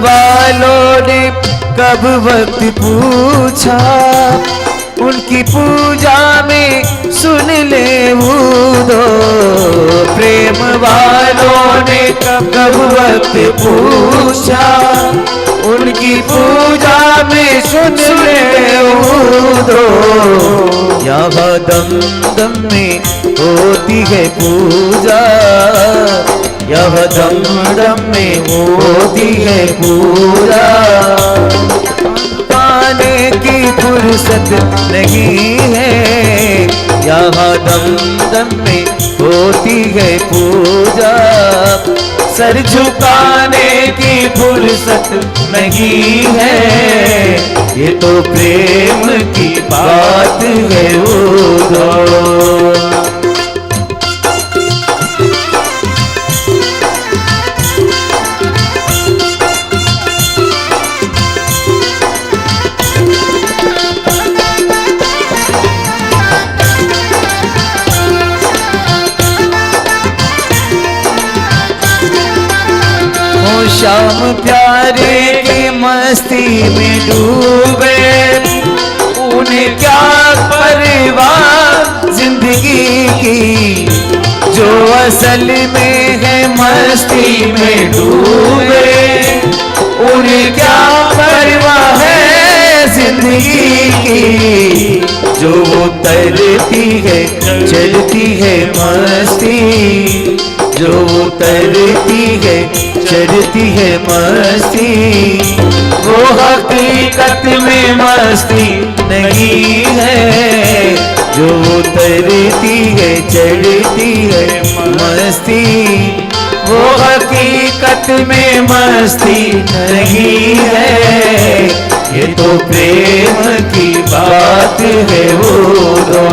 वालों ने कब वक्त पूछा, उनकी पूजा में सुन ले उद्धव। प्रेम वालों ने कब वक्त पूछा, उनकी पूजा में सुन ले उद्धव। यहाँ दम दम में होती है पूजा, यह दम दम में होती है पूजा। पाने की फुर्सत नहीं है, यहाँ दम दम में होती है पूजा। सर झुकाने की फुर्सत नहीं है, ये तो प्रेम की बात है उधो। श्याम प्यारे की मस्ती में डूबे, उन्हें क्या परवाह जिंदगी की, जो असल में है मस्ती में डूबे, उन्हें क्या परवाह है जिंदगी की, जो उतरती है चढ़ती है मस्ती, जो उतरती है चढ़ती है मस्ती, वो हकीकत में मस्ती नहीं है, जो उतरती है चढ़ती है मस्ती, वो हकीकत में मस्ती नहीं है, ये तो प्रेम की बात है वो दो।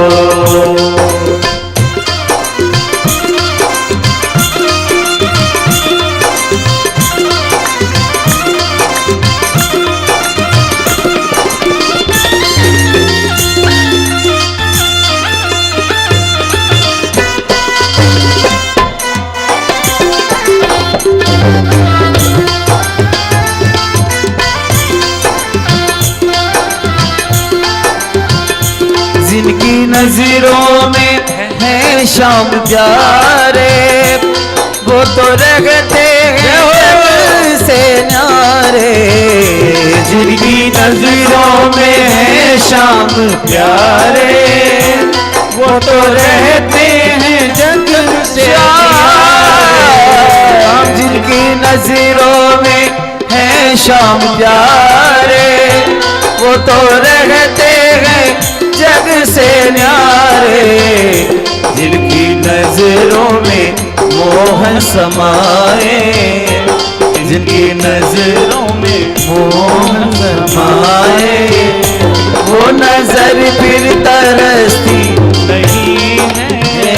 जिनकी नजरों में है श्याम प्यारे, वो तो रहते हैं से न्यारे, जिनकी नजरों में है श्याम प्यारे, वो तो रहते हैं जग से न्यारे, जिनकी नजरों में है श्याम प्यारे, वो तो रहते हैं जग से न्यारे, जिनकी नजरों में मोहन समाए, जिनकी नजरों में मोहन समाए, वो नजर फिर तरसती नहीं है,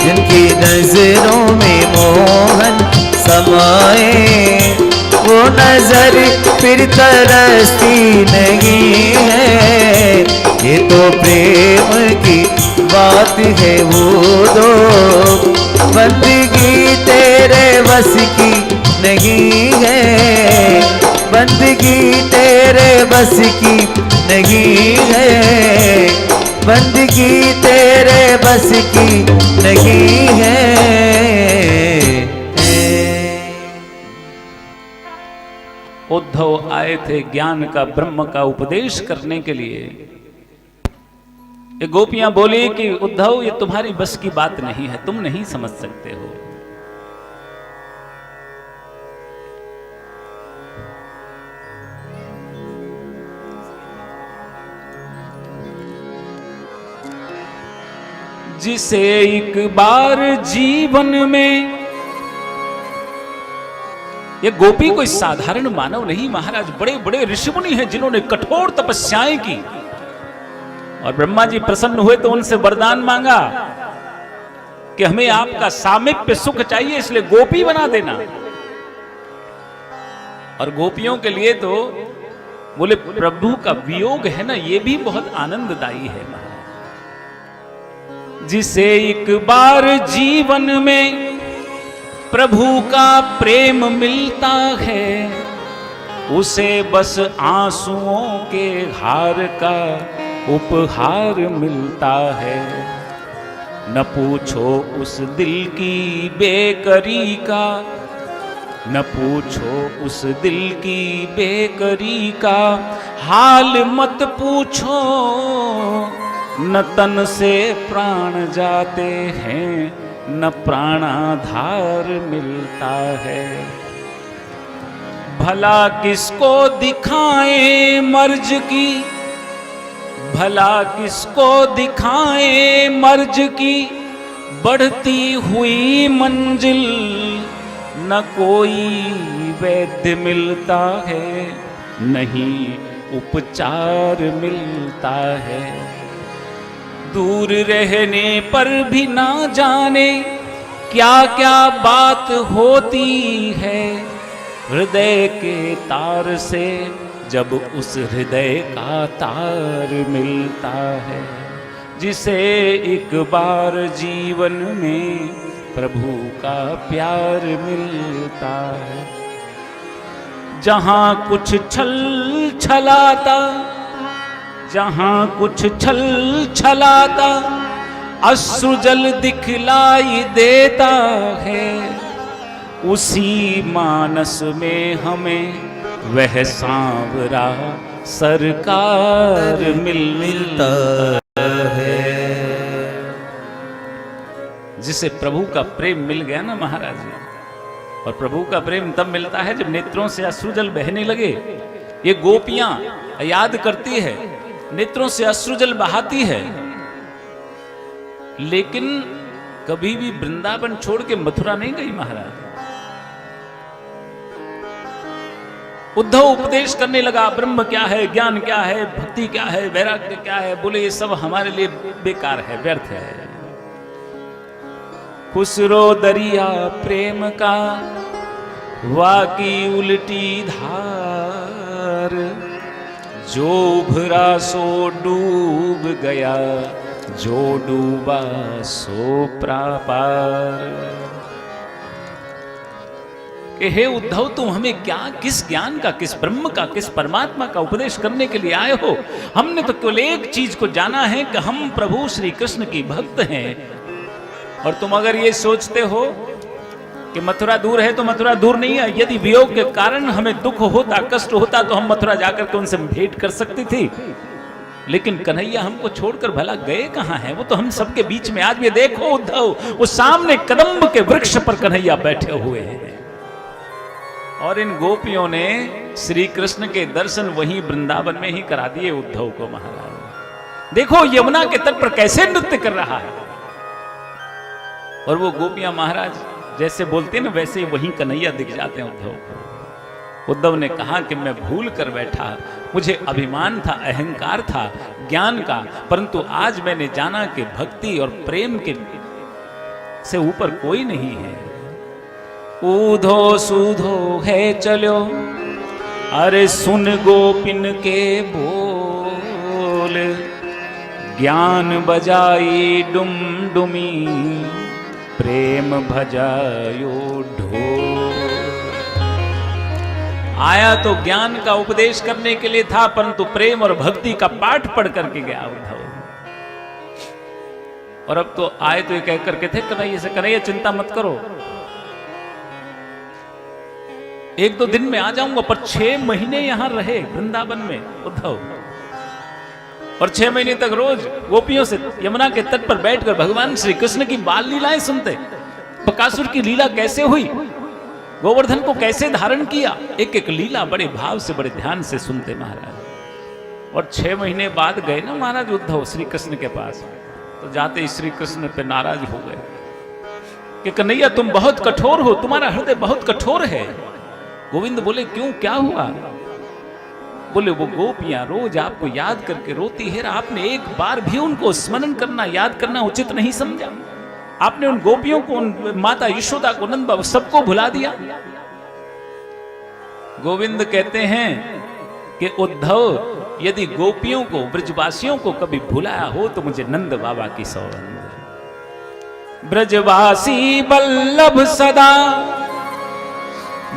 जिनकी नजरों में मोहन समाए, वो नजर फिर तरसती नहीं है, ये तो प्रेम की बात है वो दो। बंदगी तेरे बस की नहीं है, बंदगी तेरे बस की नहीं है, बंदगी तेरे बस की नहीं है। उद्धव आए थे ज्ञान का ब्रह्म का उपदेश करने के लिए। ये गोपियां बोली कि उद्धव ये तुम्हारी बस की बात नहीं है, तुम नहीं समझ सकते हो। जिसे एक बार जीवन में, ये गोपी कोई साधारण मानव नहीं महाराज, बड़े बड़े ऋषिमुनि हैं जिन्होंने कठोर तपस्याएं की और ब्रह्मा जी प्रसन्न हुए तो उनसे वरदान मांगा कि हमें आपका सामीप्य सुख चाहिए, इसलिए गोपी बना देना। और गोपियों के लिए तो बोले प्रभु का वियोग है ना, ये भी बहुत आनंददायी है महाराज। जिसे एक बार जीवन में प्रभु का प्रेम मिलता है, उसे बस आंसुओं के हार का उपहार मिलता है। न पूछो उस दिल की बेकरी का, न पूछो उस दिल की बेकरी का, हाल मत पूछो, न तन से प्राण जाते हैं, न प्राणाधार मिलता है। भला किसको दिखाएं मर्ज की, भला किसको दिखाएं मर्ज की बढ़ती हुई मंजिल, न कोई वैद्य मिलता है, नहीं उपचार मिलता है। दूर रहने पर भी ना जाने क्या क्या बात होती है। हृदय के तार से जब उस हृदय का तार मिलता है, जिसे एक बार जीवन में प्रभु का प्यार मिलता है। जहां कुछ छल छलाता, जहां कुछ छल छलाता अश्रु जल दिखलाई देता है, उसी मानस में हमें वह सांवरा सरकार मिलता है। जिसे प्रभु का प्रेम मिल गया ना महाराज जी, और प्रभु का प्रेम तब मिलता है जब नेत्रों से अश्रुजल बहने लगे। ये गोपियां याद करती है, नेत्रों से अश्रुजल बहाती है, लेकिन कभी भी वृंदावन छोड़ के मथुरा नहीं गई महाराज। उद्धव उपदेश करने लगा, ब्रह्म क्या है, ज्ञान क्या है, भक्ति क्या है, वैराग्य क्या है। बोले ये सब हमारे लिए बेकार है, व्यर्थ है। खुसरो दरिया प्रेम का वाकी उल्टी धार, जो उभरा सो डूब गया, जो डूबा सो प्रापार। कि हे उद्धव, तुम हमें क्या, किस ज्ञान का, किस ब्रह्म का, किस परमात्मा का उपदेश करने के लिए आए हो? हमने तो केवल एक चीज को जाना है कि हम प्रभु श्री कृष्ण की भक्त हैं। और तुम अगर ये सोचते हो कि मथुरा दूर है, तो मथुरा दूर नहीं है। यदि वियोग के कारण हमें दुख होता, कष्ट होता, तो हम मथुरा जाकर के उनसे भेंट कर सकती थी। लेकिन कन्हैया हमको छोड़कर भला गए कहां हैं? वो तो हम सबके बीच में। आज भी देखो उद्धव, वो सामने कदम्ब के वृक्ष पर कन्हैया बैठे हुए हैं, और इन गोपियों ने श्री कृष्ण के दर्शन वहीं वृंदावन में ही करा दिए उद्धव को महाराज। देखो यमुना के तट पर कैसे नृत्य कर रहा है, और वो गोपियां महाराज जैसे बोलते हैं ना, वैसे ही वहीं कन्हैया दिख जाते हैं उद्धव को। उद्धव ने कहा कि मैं भूल कर बैठा, मुझे अभिमान था, अहंकार था ज्ञान का, परंतु आज मैंने जाना कि भक्ति और प्रेम के से ऊपर कोई नहीं है। ऊधो सूधो है चलो, अरे सुन गोपिन के बोल, ज्ञान बजाई डुम डुमी, प्रेम भजायो ढोल। आया तो ज्ञान का उपदेश करने के लिए था, परंतु प्रेम और भक्ति का पाठ पढ़ करके गया उद्धव। और अब तो आए तो ये कह करके थे कन्हैया से, कन्हैया चिंता मत करो, एक दो दिन में आ जाऊंगा, पर 6 महीने यहां रहे वृंदावन में उद्धव, और 6 महीने तक रोज गोपियों से यमुना के तट पर बैठकर भगवान श्री कृष्ण की बाल लीलाएं सुनते। बकासुर की लीला कैसे हुई, गोवर्धन को कैसे धारण किया, एक एक लीला बड़े भाव से, बड़े ध्यान से सुनते महाराज। और 6 महीने बाद गए ना महाराज उद्धव श्री कृष्ण के पास, तो जाते ही श्री कृष्ण पे नाराज हो गए कि कन्हैया तुम बहुत कठोर हो, तुम्हारा हृदय बहुत कठोर है। गोविंद बोले क्यों, क्या हुआ? बोले वो गोपियां रोज आपको याद करके रोती है, आपने एक बार भी उनको स्मरण करना, याद करना उचित नहीं समझा। आपने उन गोपियों को, उन माता यशोदा को, नंद बाबा सबको भुला दिया। गोविंद कहते हैं कि उद्धव, यदि गोपियों को, ब्रजवासियों को कभी भुलाया हो तो मुझे नंद बाबा की सौगंध। ब्रजवासी वल्लभ सदा,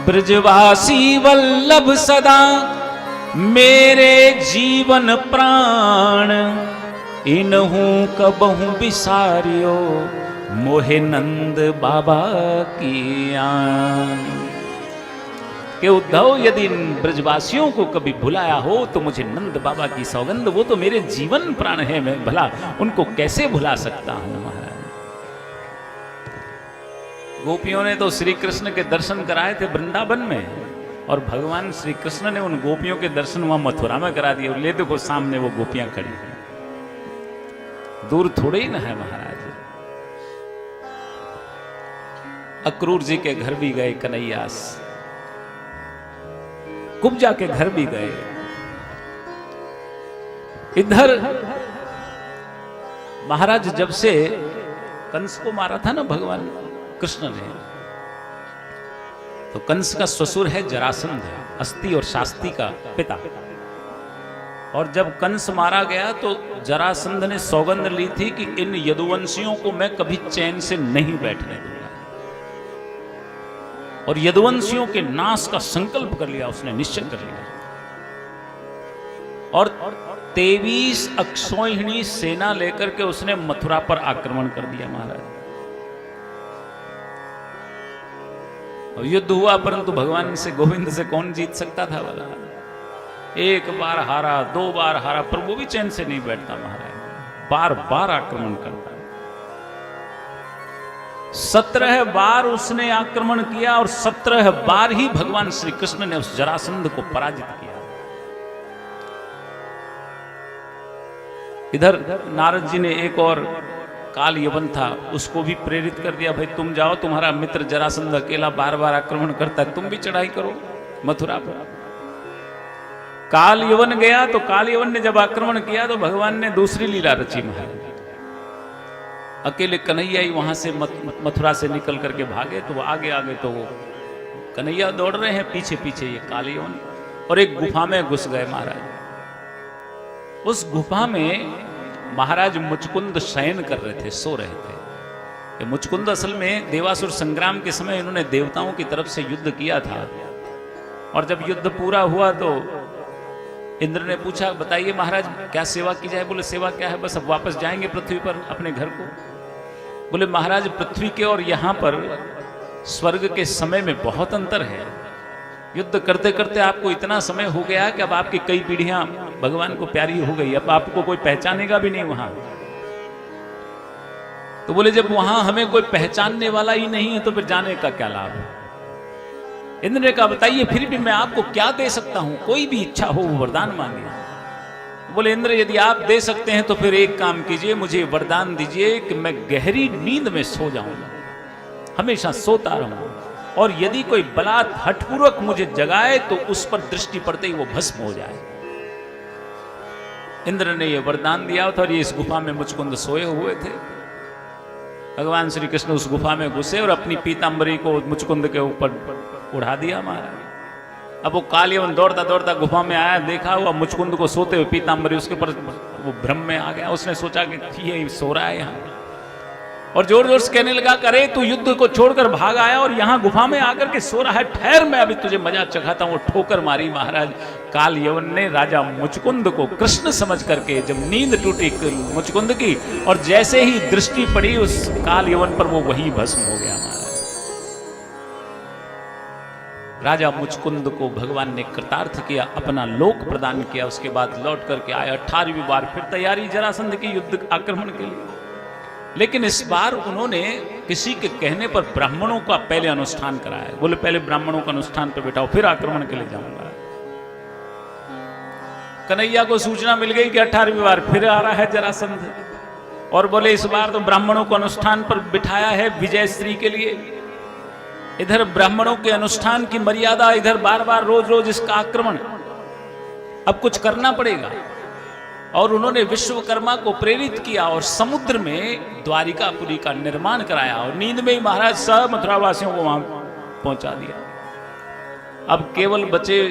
ब्रजवासी वल्लभ सदा, मेरे जीवन प्राण, इनहूं कबहूं बिसारियो, मोहे नंद बाबा की आन। कि उद्धव, यदि इन ब्रजवासियों को कभी भुलाया हो तो मुझे नंद बाबा की सौगंध, वो तो मेरे जीवन प्राण है, मैं भला उनको कैसे भुला सकता हूं महाराज। गोपियों ने तो श्री कृष्ण के दर्शन कराए थे वृंदावन में, और भगवान श्री कृष्ण ने उन गोपियों के दर्शन वहां मथुरा में करा दिए। ले देखो सामने वो गोपियां खड़ी हैं, दूर थोड़े ही ना है महाराज। अक्रूर जी के घर भी गए कन्हैयास, कुब्जा के घर भी गए। इधर महाराज जब से कंस को मारा था ना भगवान कृष्ण ने, तो कंस का ससुर है जरासंध, अस्ति और शास्ति का पिता। और जब कंस मारा गया तो जरासंध ने सौगंध ली थी कि इन यदुवंशियों को मैं कभी चैन से नहीं बैठने दूंगा, और यदुवंशियों के नाश का संकल्प कर लिया, उसने निश्चय कर लिया। और 23 अक्षौहिणी सेना लेकर के उसने मथुरा पर आक्रमण कर दिया महाराज। और युद्ध हुआ, परंतु भगवान से गोविंद से कौन जीत सकता था वाला। एक बार हारा, 2 बार हारा, पर वो भी चैन से नहीं बैठता महाराज, बार बार आक्रमण करता। 17 बार उसने आक्रमण किया और 17 बार ही भगवान श्री कृष्ण ने उस जरासंध को पराजित किया। इधर नारद जी ने एक और काल यवन था, उसको भी प्रेरित कर दिया, भाई तुम जाओ, तुम्हारा मित्र जरासंध अकेला बार बार आक्रमण करता है, तुम भी चढ़ाई करो मथुरा पर। काल यवन गया, तो काल यवन ने जब आक्रमण किया तो भगवान ने दूसरी लीला रची महाराज। अकेले कन्हैया ही वहां से मथुरा से निकल करके भागे, तो वो आगे आगे, तो वो कन्हैया दौड़ रहे हैं, पीछे पीछे ये काल यवन, और एक गुफा में घुस गए महाराज। उस गुफा में महाराज मुचकुंद शयन कर रहे थे, सो रहे थे। ये मुचकुंद असल में देवासुर संग्राम के समय इन्होंने देवताओं की तरफ से युद्ध किया था, और जब युद्ध पूरा हुआ तो इंद्र ने पूछा, बताइए महाराज क्या सेवा की जाए। बोले सेवा क्या है, बस अब वापस जाएंगे पृथ्वी पर अपने घर को। बोले महाराज पृथ्वी के और यहाँ पर स्वर्ग के समय में बहुत अंतर है। युद्ध करते करते आपको इतना समय हो गया कि अब आपकी कई पीढ़ियां भगवान को प्यारी हो गई, अब आपको कोई पहचानेगा भी नहीं वहां। तो बोले जब वहां हमें कोई पहचानने वाला ही नहीं है तो फिर जाने का क्या लाभ है। इंद्र ने कहा बताइए फिर भी मैं आपको क्या दे सकता हूं, कोई भी इच्छा हो वो वरदान मांगे। बोले इंद्र यदि आप दे सकते हैं तो फिर एक काम कीजिए, मुझे वरदान दीजिए कि मैं गहरी नींद में सो जाऊंगा, हमेशा सोता रहूं, और यदि कोई बलात् हठपूर्वक मुझे जगाए तो उस पर दृष्टि पड़ते ही वो भस्म हो जाए। इंद्र ने यह वरदान दिया था, और ये इस गुफा में मुचकुंद सोए हुए थे। भगवान श्री कृष्ण उस गुफा में घुसे और अपनी पीतांबरी को मुचकुंद के ऊपर उड़ा दिया महाराज। अब वो काल यवन दौड़ता दौड़ता गुफा में आया, देखा हुआ मुचकुंद को सोते हुए पीतांबरी उसके ऊपर, वो भ्रम में आ गया। उसने सोचा कि ये सो रहा है यहाँ, और जोर जोर से कहने लगा, अरे तू युद्ध को छोड़कर भाग आया और यहाँ गुफा में आकर के सो रहा है, ठहर मैं अभी तुझे मजा चखाता हूँ। ठोकर मारी महाराज काल यवन ने राजा मुचकुंद को कृष्ण समझ करके। जब नींद टूटी मुचकुंद की और जैसे ही दृष्टि पड़ी उस काल यवन पर, वो वही भस्म हो गया महाराज। राजा मुचकुंद को भगवान ने कृतार्थ किया, अपना लोक प्रदान किया। उसके बाद लौट करके आया, 18वीं बार फिर तैयारी जरासंध की युद्ध आक्रमण के लिए। लेकिन इस बार उन्होंने किसी के कहने पर ब्राह्मणों का पहले अनुष्ठान कराया। बोले पहले ब्राह्मणों का अनुष्ठान पर बैठाओ, फिर आक्रमण के लिए जाऊंगा। कन्हैया को सूचना मिल गई कि 18वीं बार फिर आ रहा है जरासंध, और बोले इस बार तो ब्राह्मणों को अनुष्ठान पर बिठाया है विजयश्री के लिए। इधर ब्राह्मणों के अनुष्ठान की मर्यादा, इधर बार बार रोज रोज इसका आक्रमण। अब कुछ करना पड़ेगा। और उन्होंने विश्वकर्मा को प्रेरित किया और समुद्र में द्वारिकापुरी का निर्माण कराया, और नींद में ही महाराज सब मथुरावासियों को वहां पहुंचा दिया। अब केवल बचे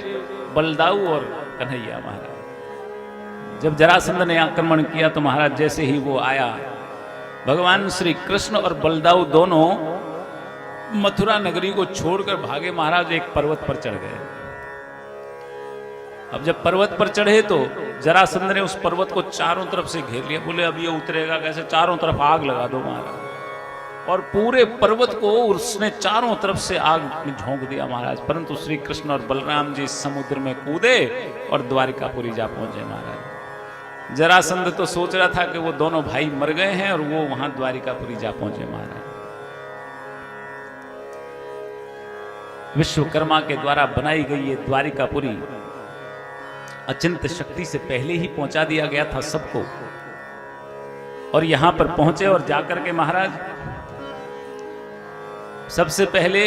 बलदाऊ और कन्हैया महाराज। जब जरासंध ने आक्रमण किया तो महाराज जैसे ही वो आया, भगवान श्री कृष्ण और बलदाऊ दोनों मथुरा नगरी को छोड़कर भागे महाराज, एक पर्वत पर चढ़ गए। अब जब पर्वत पर चढ़े तो जरासंध ने उस पर्वत को चारों तरफ से घेर लिया। बोले अब ये उतरेगा कैसे, चारों तरफ आग लगा दो महाराज। और पूरे पर्वत को उसने चारों तरफ से आग में झोंक दिया महाराज। परंतु श्री कृष्ण और बलराम जी समुद्र में कूदे और द्वारिकापुरी जा पहुंचे महाराज। जरासंध तो सोच रहा था कि वो दोनों भाई मर गए हैं, और वो वहां द्वारिकापुरी जा पहुंचे महाराज। विश्वकर्मा के द्वारा बनाई गई ये द्वारिकापुरी अचिंत शक्ति से पहले ही पहुंचा दिया गया था सबको। और यहां पर पहुंचे और जाकर के महाराज सबसे पहले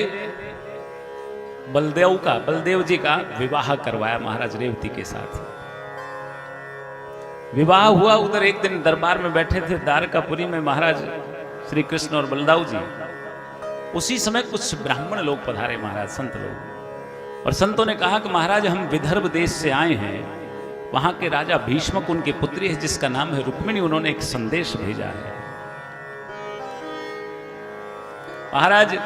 बलदेव जी का विवाह करवाया महाराज रेवती के साथ। विवाह हुआ। उधर एक दिन दरबार में बैठे थे द्वारकापुरी में महाराज श्री कृष्ण और बलदाऊ जी। उसी समय कुछ ब्राह्मण लोग पधारे महाराज, संत लोग, और संतों ने कहा कि महाराज हम विदर्भ देश से आए हैं, वहां के राजा भीष्मक उनके पुत्री है जिसका नाम है रुक्मिणी, उन्होंने एक संदेश भेजा है। महाराज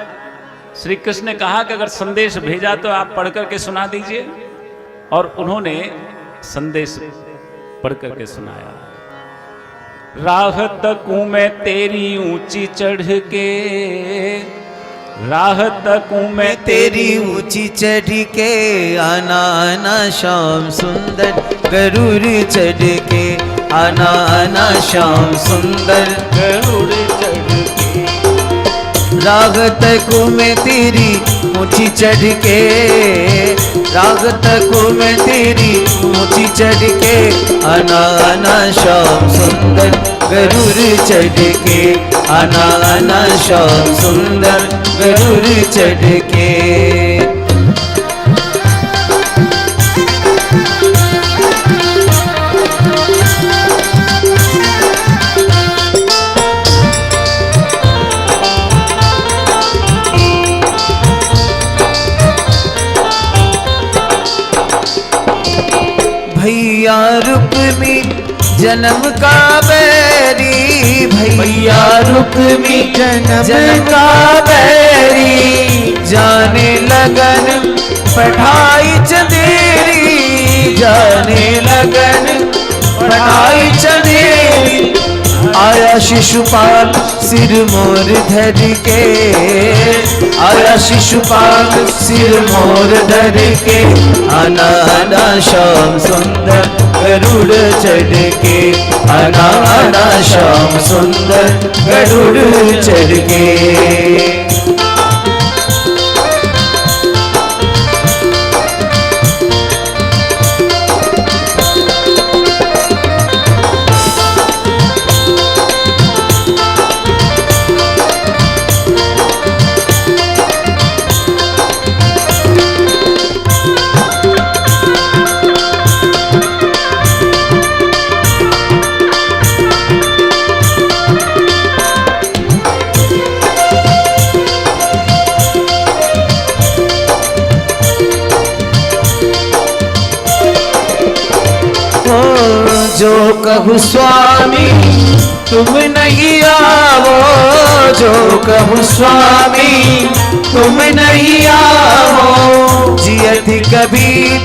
श्री कृष्ण ने कहा कि अगर संदेश भेजा तो आप पढ़ करके सुना दीजिए, और उन्होंने संदेश पढ़ करके सुनाया। राह तकूं मैं तेरी ऊंची चढ़ के, राह तकूं मैं तेरी ऊंची चढ़ के, आना आना श्याम सुंदर गरुड़ चढ़ के, आना आना श्याम सुंदर गरुड़ चढ़ के। राग तकूं मैं तेरी ऊंची चढ़ के, राग तकूं मैं तेरी ऊंची चढ़ के, आना आना श्याम सुंदर गरुड़ चढ़ के, आना आना श्याम सुंदर गरुड़ चढ़ के। भैया रुक्मी जन्म का बैरी, भैया रुक्मी जन्म का बैरी, जाने लगन पढ़ाई चंदेरी, जाने लगन पढ़ाई चंदेरी। आया शिशुपाल सिर मोर धर के, आया शिशुपाल सिर मोर धर के, आना आना श्याम सुंदर गरुड़ चढ़ के, आना आना श्याम सुंदर गरुड़ चढ़ के। जो कहूँ स्वामी तुम नहीं आवो, जो कहूँ स्वामी तुम नहीं आवो, जियत कबीर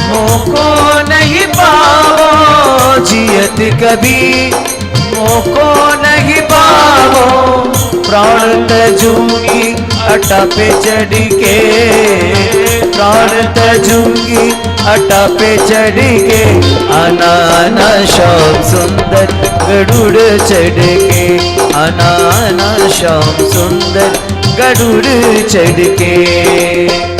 मोको नहीं पावो, जियत कबीर मोको नहीं पावो। प्राण तजूंगी अटा पे चढ़ के, प्राण तजूंगी अटा पे चढ़ के, आना आना श्याम सुंदर गरुड़ चढ़ के, आना आना श्याम सुंदर गरुड़ चढ़ के।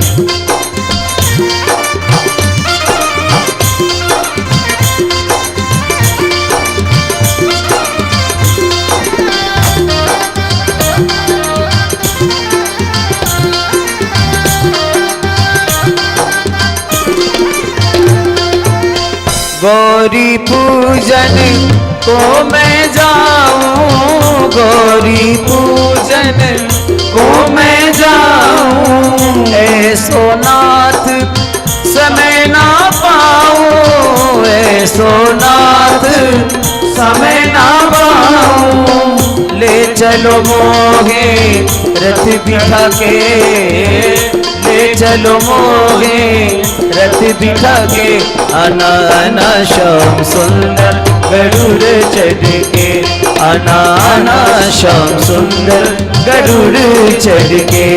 गौरी पूजन को मैं जाऊं, गौरी पूजन को मैं जाऊं, ऐसो नाथ समय ना पाऊं, ऐसो नाथ समय ना पाऊं। ले चलो मोहे रथ बिठा के, ले चलो मोहे रथ बिठा के, आना आना श्याम सुंदर गरुड़ चढ़ के, आना आना श्याम सुंदर गरुड़ चढ़ के।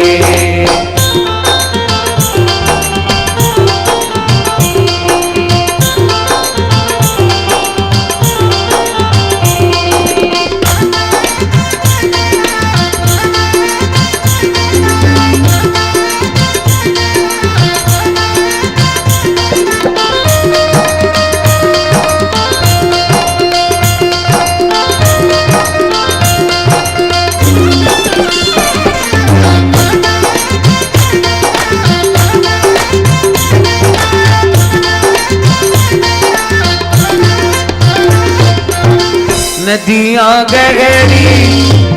नदियाँ गहरी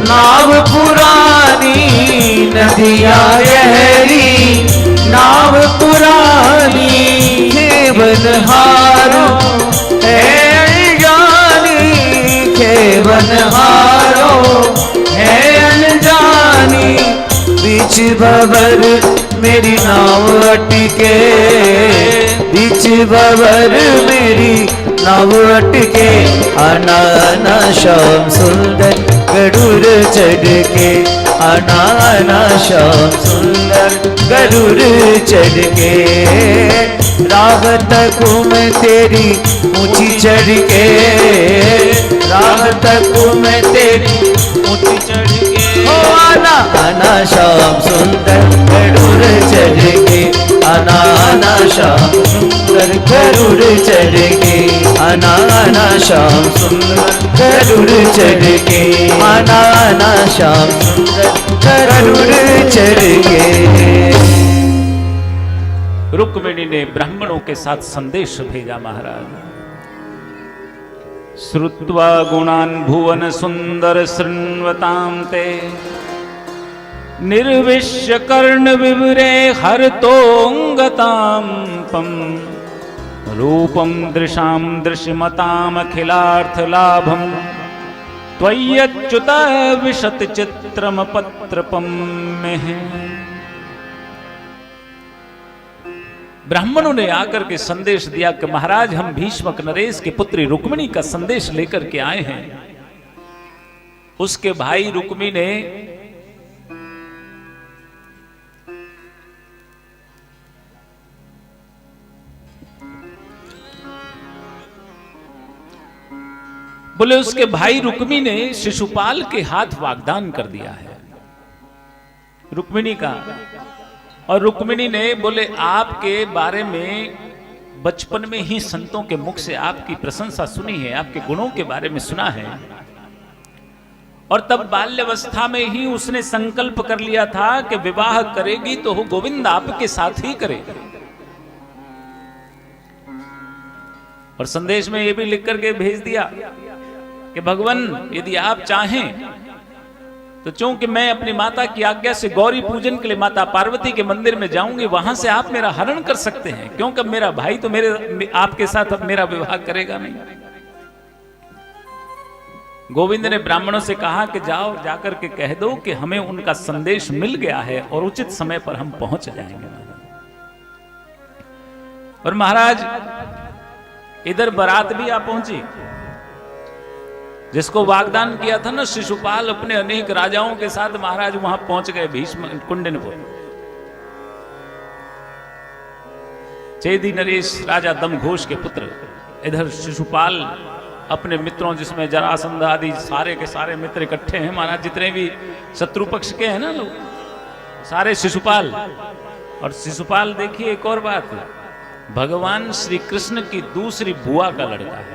नाव पुरानी, नदियाँ गहरी नाव पुरानी, हे बनहारो है अनजानी, हे बनहारो है अनजानी, बीच भंवर मेरी नाव अटके, बीच भंवर मेरी नाव अटके, आना आना श्याम सुंदर गरुड़ चढ़ के, आना आना श्याम सुंदर गरुड़ चढ़ के, राह तकूं मैं तेरी ऊंची चढ़ के, राह तकूं मैं तेरी ऊंची चढ़ के, ओ आना आना श्याम सुंदर गरुड़ चढ़ के, आना आना श्याम सुंदर गरुड़ चढ़ के, आना आना श्याम सुंदर गरुड़ चढ़ के, आना आना श्याम सुंदर गरुड़ चढ़ के। रुक्मिणी ने ब्राह्मणों के साथ संदेश भेजा महाराज। श्रुत्वा गुणान् भुवन सुंदर शृण्वतां ते, निर्विश्य कर्ण विवरे हरतोंगतां पम, रूपम दृशां दृश्यमताम् अखिलार्थ लाभम, त्वय्यच्युत विशत चित्रम पत्रपम में। ब्राह्मणों ने आकर के संदेश दिया कि महाराज हम भीष्मक नरेश की पुत्री रुक्मिणी का संदेश लेकर के आए हैं। उसके भाई रुक्मी ने बोले उसके भाई रुक्मी ने शिशुपाल के हाथ वाग्दान कर दिया है रुक्मिणी का। और रुक्मिणी ने बोले आपके बारे में बचपन में ही संतों के मुख से आपकी प्रशंसा सुनी है, आपके गुणों के बारे में सुना है, और तब बाल्यावस्था में ही उसने संकल्प कर लिया था कि विवाह करेगी तो गोविंद आपके साथ ही करेगी। और संदेश में यह भी लिख करके भेज दिया कि भगवान यदि आप चाहें तो चूंकि मैं अपनी माता की आज्ञा से गौरी पूजन के लिए माता पार्वती के मंदिर में जाऊंगी, वहां से आप मेरा हरण कर सकते हैं, क्योंकि मेरा भाई तो मेरे आपके साथ अब मेरा विवाह करेगा नहीं। गोविंद ने ब्राह्मणों से कहा कि जाओ जाकर के कह दो कि हमें उनका संदेश मिल गया है और उचित समय पर हम पहुंच जाएंगे। और महाराज इधर बारात भी आ पहुंची, जिसको वाग्दान किया था ना शिशुपाल अपने अनेक राजाओं के साथ महाराज वहां पहुंच गए भीष्म कुंडिनपुर। चेदी नरेश राजा दमघोष के पुत्र, इधर शिशुपाल अपने मित्रों जिसमें जरासंध आदि सारे के सारे मित्र इकट्ठे हैं महाराज, जितने भी शत्रु पक्ष के हैं ना लोग सारे शिशुपाल। और शिशुपाल देखिए एक और बात, भगवान श्री कृष्ण की दूसरी बुआ का लड़का है।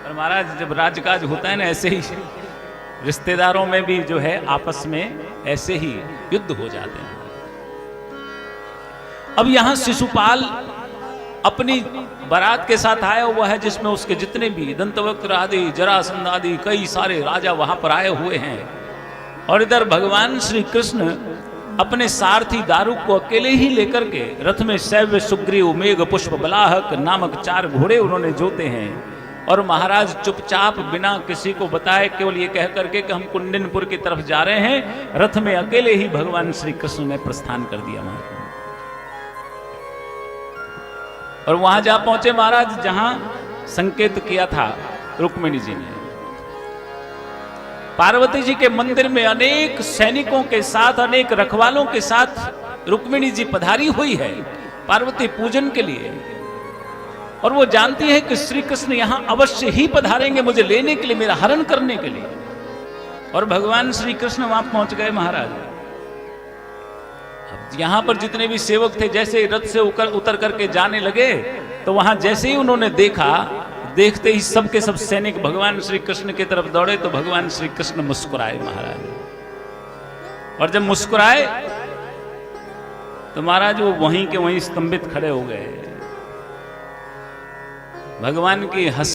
और महाराज जब राजकाज होता है ना ऐसे ही रिश्तेदारों में भी जो है आपस में ऐसे ही युद्ध हो जाते हैं। अब यहां शिशुपाल अपनी बारात के साथ आया हुआ है, जिसमें उसके जितने भी दंतवक्र आदि जरासंध आदि कई सारे राजा वहां पर आए हुए हैं। और इधर भगवान श्री कृष्ण अपने सारथी दारुक को अकेले ही लेकर के रथ में शैव्य सुग्रीव मेघ पुष्प बलाहक नामक 4 घोड़े उन्होंने जोते हैं। और महाराज चुपचाप बिना किसी को बताए केवल ये कह करके कि हम कुंडिनपुर की तरफ जा रहे हैं, रथ में अकेले ही भगवान श्री कृष्ण ने प्रस्थान कर दिया महाराज। और वहां जा पहुंचे महाराज जहां संकेत किया था रुक्मिणी जी ने। पार्वती जी के मंदिर में अनेक सैनिकों के साथ अनेक रखवालों के साथ रुक्मिणी जी पधारी हुई है पार्वती पूजन के लिए। और वो जानती है कि श्री कृष्ण यहां अवश्य ही पधारेंगे मुझे लेने के लिए, मेरा हरण करने के लिए। और भगवान श्री कृष्ण वहां पहुंच गए महाराज। अब यहां पर जितने भी सेवक थे जैसे रथ से उतर करके जाने लगे, तो वहां जैसे ही उन्होंने देखा, देखते ही सब के सब सैनिक भगवान श्री कृष्ण की तरफ दौड़े। तो भगवान श्री कृष्ण मुस्कुराए महाराज। और जब मुस्कुराए तो महाराज वो वहीं के वहीं स्तंभित खड़े हो गए। भगवान की हंसी